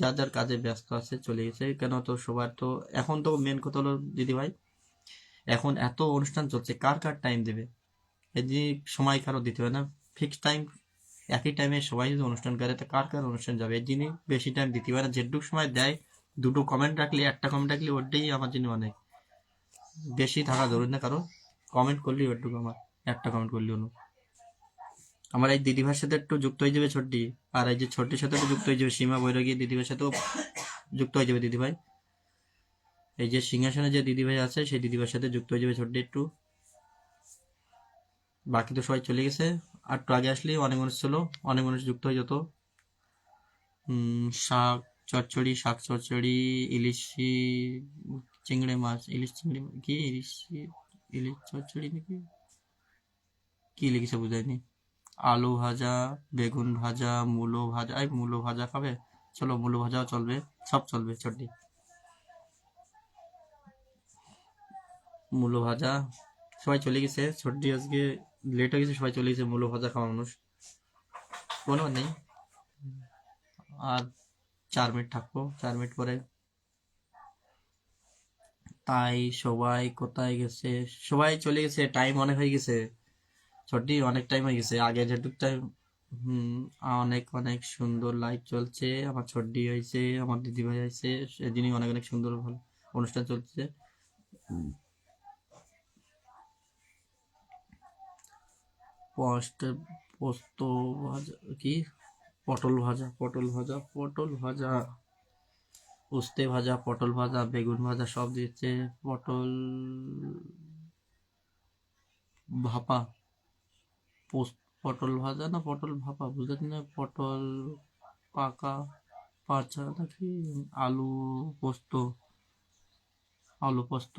যার যার কাজে ব্যস্ত আছে, চলে গেছে। কেন, তো সবার তো এখন তো মেন কথা হলো দিদি ভাই, এখন এত অনুষ্ঠান চলছে, কার কার টাইম দেবে? এই যে সময় কারো দিতে হয় না, ফিক্সড টাইম, একই টাইমে সবাই যদি অনুষ্ঠান করে, তো কার কার অনুষ্ঠান যাবে? এই জন্য বেশি টাইম দিতে হয় না, যেটুকু সময় দেয় দুটো কমেন্ট রাখলে, একটা কমেন্ট রাখলে ওটাই আমার জন্য অনেক। বেশি থাকা ধরুন না, কারো কমেন্ট করলেই ওটুকু আমার, একটা কমেন্ট করলে হলো। আমার এই দিদিভাইয়ের সাথে একটু যুক্ত হয়ে যাবে ছোট্টি, আর এই যে ছোট্টির সাথে একটু যুক্ত হয়ে যাবে, সীমা বৈরাগী দিদিভাইয়ের সাথেও যুক্ত হয়ে যাবে দিদিভাই। এই যে সিংহাসনে যে দিদিভাই আছে সেই দিদিভাইয়ের সাথে যুক্ত হয়ে যাবে ছোট্টি একটু। বাকি তো সবাই চলে গেছে, আর একটু আগে আসলে অনেক মানুষ ছিল, অনেক মানুষ যুক্ত হয়ে যেত। শাক চচ্চড়ি, শাক চচ্চড়ি, ইলিশি, চিংড়ি মাছ, ইলিশ চিংড়ি কি ইলিশ, ইলিশ চচ্চড়ি নাকি কি লিখেছে বুঝায়নি। আলু ভাজা, বেগুন ভাজা, মূলো ভাজা, এই মূলো ভাজা খাবে, চলো মূলো ভাজাও চলবে, সব চলবে চটনি। মূলো ভাজা, সবাই চলে গেছে, ছোট্টি আজকে লেট হয়ে গেছে, সবাই চলে গেছে, মূলো ভাজা খাওয়া মানুষ কোনো নেই। আর 4 মিনিট থাকবো, 4 মিনিট পরে। তাই সবাই কোথায় গেছে, সবাই চলে গেছে, টাইম অনেক হয়ে গেছে ছোট্টি, অনেক টাইম হয়ে গেছে আগে যেটুক টাইম। অনেক অনেক সুন্দর লাইভ চলছে, আমার ছোট্টি হয়েছে, আমার দিদিভাই হয়েছে, সেদিনই অনেক অনেক সুন্দর ভালো অনুষ্ঠান চলছে। পোস্ট, পোস্ত ভাজা কি, পটল ভাজা, পটল ভাজা, পটল ভাজা, উস্তে ভাজা, পটল ভাজা, বেগুন ভাজা সব দিচ্ছে। পটল ভাপা, পটল ভাজা না পটল ভাপা বুঝতে না, পটল পাকা পাচা নাকি, আলু পোস্ত, আলু পোস্ত।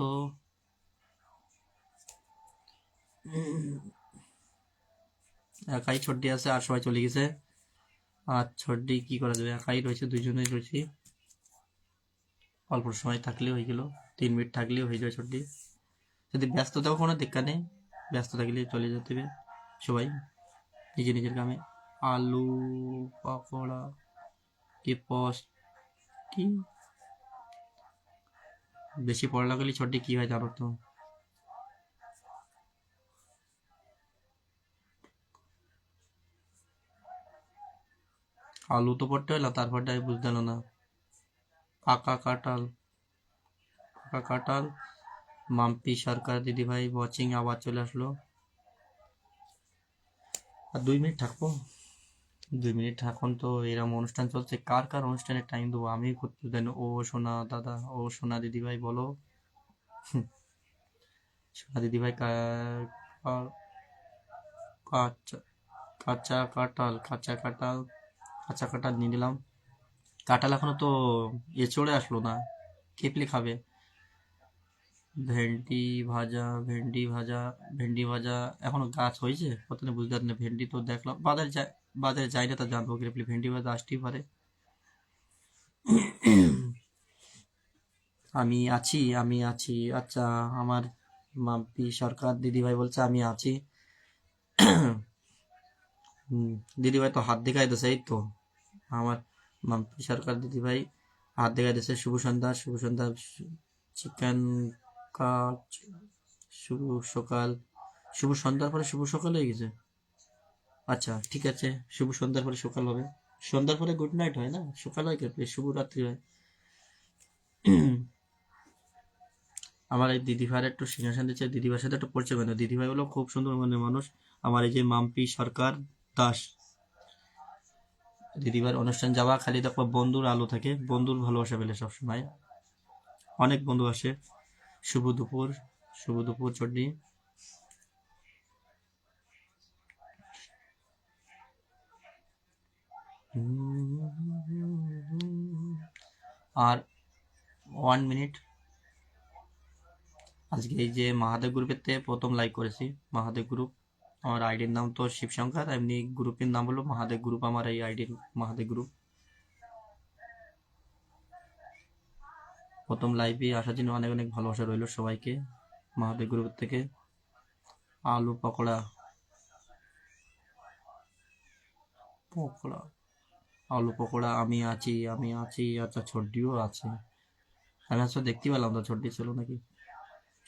একাই ছোট্টি আছে, আর সবাই চলে গেছে। আর ছোট্টি কি করা যাবে, একাই রয়েছে, দুইজনেই রয়েছি। অল্প সময় থাকলে হয়ে গেল, 3 মিনিট থাকলেও হয়ে যাবে ছোট্টি। যদি ব্যস্ততাও কোনো দিক্কা নেই, ব্যস্ত থাকলে চলে যেতে হবে সবাই নিজের নিজের কামে। আলু পকোড়া কি পোস্ট কি, বেশি পড়া করলে ছোট্টি কি হয় জানো তো। আলু তো পড়তে হলো, তারপরটা বুঝতে হলো না। পাকা কাঁঠাল, পাকা কাঁঠাল, মাম্পি সরকার দিদিভাই ওয়াচিং আবার চলে আসলো। আর 2 মিনিট থাকবো, 2 মিনিট। এখন তো এরকম অনুষ্ঠান চলছে, কার কার অনুষ্ঠানে টাইম দেবো আমি করতে দেন। ও সোনা দাদা, ও সোনা দিদিভাই বলো। সোনা দিদিভাই কাঁচা কাঁচা কাঁঠাল, কাঁচা কাঁঠাল, কাঁচা কাঁঠাল নিয়ে নিলাম। কাঁঠাল এখনো তো চলে আসলো না, কেপলি খাবে। ভেন্ডি ভাজা, ভেন্ডি ভাজা, ভেন্ডি ভাজা এখনো গাছ হয়েছে কত না বুঝতে পারি না। ভেন্ডি তো দেখলাম বাজারে যায়, বাজারে যাই না তা জানবো কেপলি ভেন্ডি ভাজা আসতেই পারে। আমি আছি, আমি আছি, আচ্ছা। আমার মাম্পি সরকার দিদিভাই বলছে আমি আছি। দিদিভাই তো হাত দেখাই দিছে, এই তো আমার মাম্পি সরকার দিদিভাই হাত দেখাই দিছে। শুভ সন্ধ্যা, শুভ সন্ধ্যা। চিকেন কাট, শুভ সকাল, শুভ সন্ধ্যার পরে শুভ সকাল হয়ে গেছে। আচ্ছা ঠিক আছে, শুভ সন্ধ্যার পরে সকাল হবে, সন্ধ্যার পরে গুড নাইট হয় না, সকাল হয় কেটে শুভ রাত্রি হয়। আমার এই দিদিভাইয়ের একটু সিংহাসন দিচ্ছে, দিদিভাইয়ের সাথে একটু পরিচয় করে দাও। দিদিভাই হলো খুব সুন্দর মনের মানুষ। আমার এই যে মাম্পি সরকার দাস, দিদিভাইয়ের অনুষ্ঠান যাওয়া খালি দেখো বন্ধুর আলো থাকে, বন্ধুর ভালোবাসা পেলে সবসময়। অনেক বন্ধু আসে। শুভ দুপুর, শুভ দুপুর চড্ডি। আর 1 মিনিট। আজকে এই যে মহাদেব গ্রুপের থেকে প্রথম লাইক করেছি, মহাদেব গ্রুপ। আমার আইডির নাম তো শিবশঙ্কর, এমনি গ্রুপের নাম হলো মহাদেব গ্রুপ, আমার এই আইডির মহাদেব গ্রুপ। প্রথম লাইভে আসার জন্য অনেক অনেক ভালোবাসা রইল সবাইকে মহাদেব গ্রুপের থেকে। আলু পকোড়া, পকোড়া, আলু পকোড়া, আমি আছি, আমি আছি। আচ্ছা ছোট্টিও আছে, আমি আসলে দেখতে পেলাম তো ছোট্টি ছিল নাকি।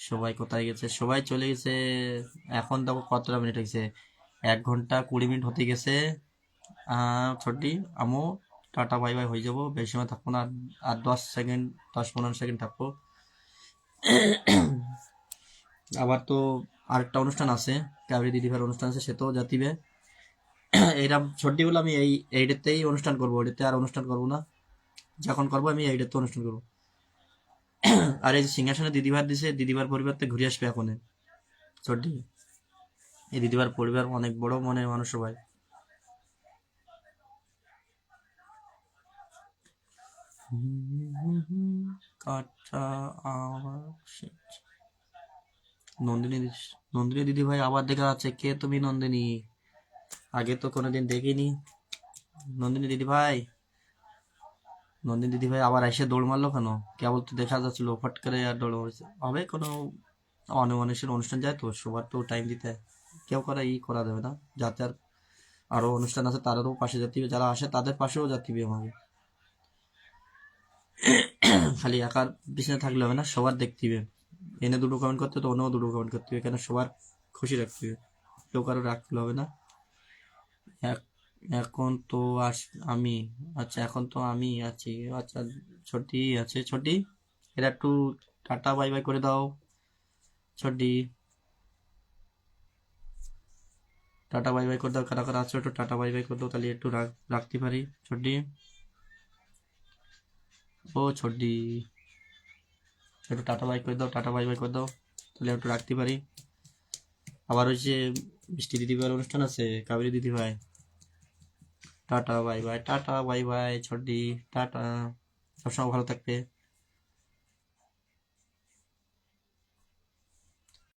সবাই কোথায় গেছে, সবাই চলে গেছে। এখন দেখো কতটা মিনিট হয়েছে, 1 ঘন্টা 20 মিনিট হতে গেছে। ছোট্টি আমো টাটা বাই বাই হয়ে যাবো, বেশি সময় থাকবো না, আর 10 সেকেন্ড 10-15 সেকেন্ড থাকবো। আবার তো আরেকটা অনুষ্ঠান আছে, কাবেরী দিদিভাইয়ের অনুষ্ঠান আছে, সেটাও জাতিবে। এইরকম ছোট্টিগুলো আমি এইটাতেই অনুষ্ঠান করবো, ওইটাতে আর অনুষ্ঠান করবো না। যখন করবো আমি এইটাতে অনুষ্ঠান করবো। আর এই যে সিংহাসনে দিদিভার দিছে, দিদিভার পরিবারতে ঘুরে আসবে এখন ছোট্টি। এই দিদিভার পরিবার অনেক বড় মনের মানুষ সবাই। কাটা আবার নন্দিনী নন্দিনী দিদি ভাই আবার দেখা যাচ্ছে। কে তুমি নন্দিনী? আগে তো কোনোদিন দেখিনি। নন্দিনী দিদি ভাই, নন্দিনী দিদি ভাই আবার এসে দৌড় মারলো কেন? কেবল তো দেখা যাচ্ছিল, ফট করে আর দৌড় মারছে। হবে কোনো মানুষের অনুষ্ঠান যায় তো, সবার তো টাইম দিতে হয়। কেউ করা দেবে না, যাতে আর আরো অনুষ্ঠান আছে তাদেরও পাশে যেতে হবে, যারা আসে তাদের পাশেও যেতে হবে আমাকে। খালি একার পিছনে থাকলে হবে না, সবার দেখতে হবে। এনে দুটো কমেন্ট করতে তো অন্যও দুটো কমেন্ট করতে হবে, কেন সবার খুশি রাখতে হবে, কেউ কারো রাখতে হবে না। এক- এখন তো আমি, আচ্ছা এখন তো আমি আছি, আচ্ছা ছোটি আছে, ছোটি এরা একটু টাটা বাই বাই করে দাও। ছোটি টাটা বাই বাই করে দাও, কারা কারা আছো একটু টাটা বাই বাই করে দাও, তাহলে একটু রাখতে পারি। ছোটি, ও ছোটি একটু টাটা বাই করে দাও, টাটা বাই বাই করে দাও, তাহলে একটু রাখতে পারি। আবার ওই যে মিষ্টি দিদি ভাইয়ের অনুষ্ঠান আছে, কাবেরী দিদি ভাই। Tata bye bye, tata bye bye ছোটি, টাটা, সবসময় ভালো থাকবে।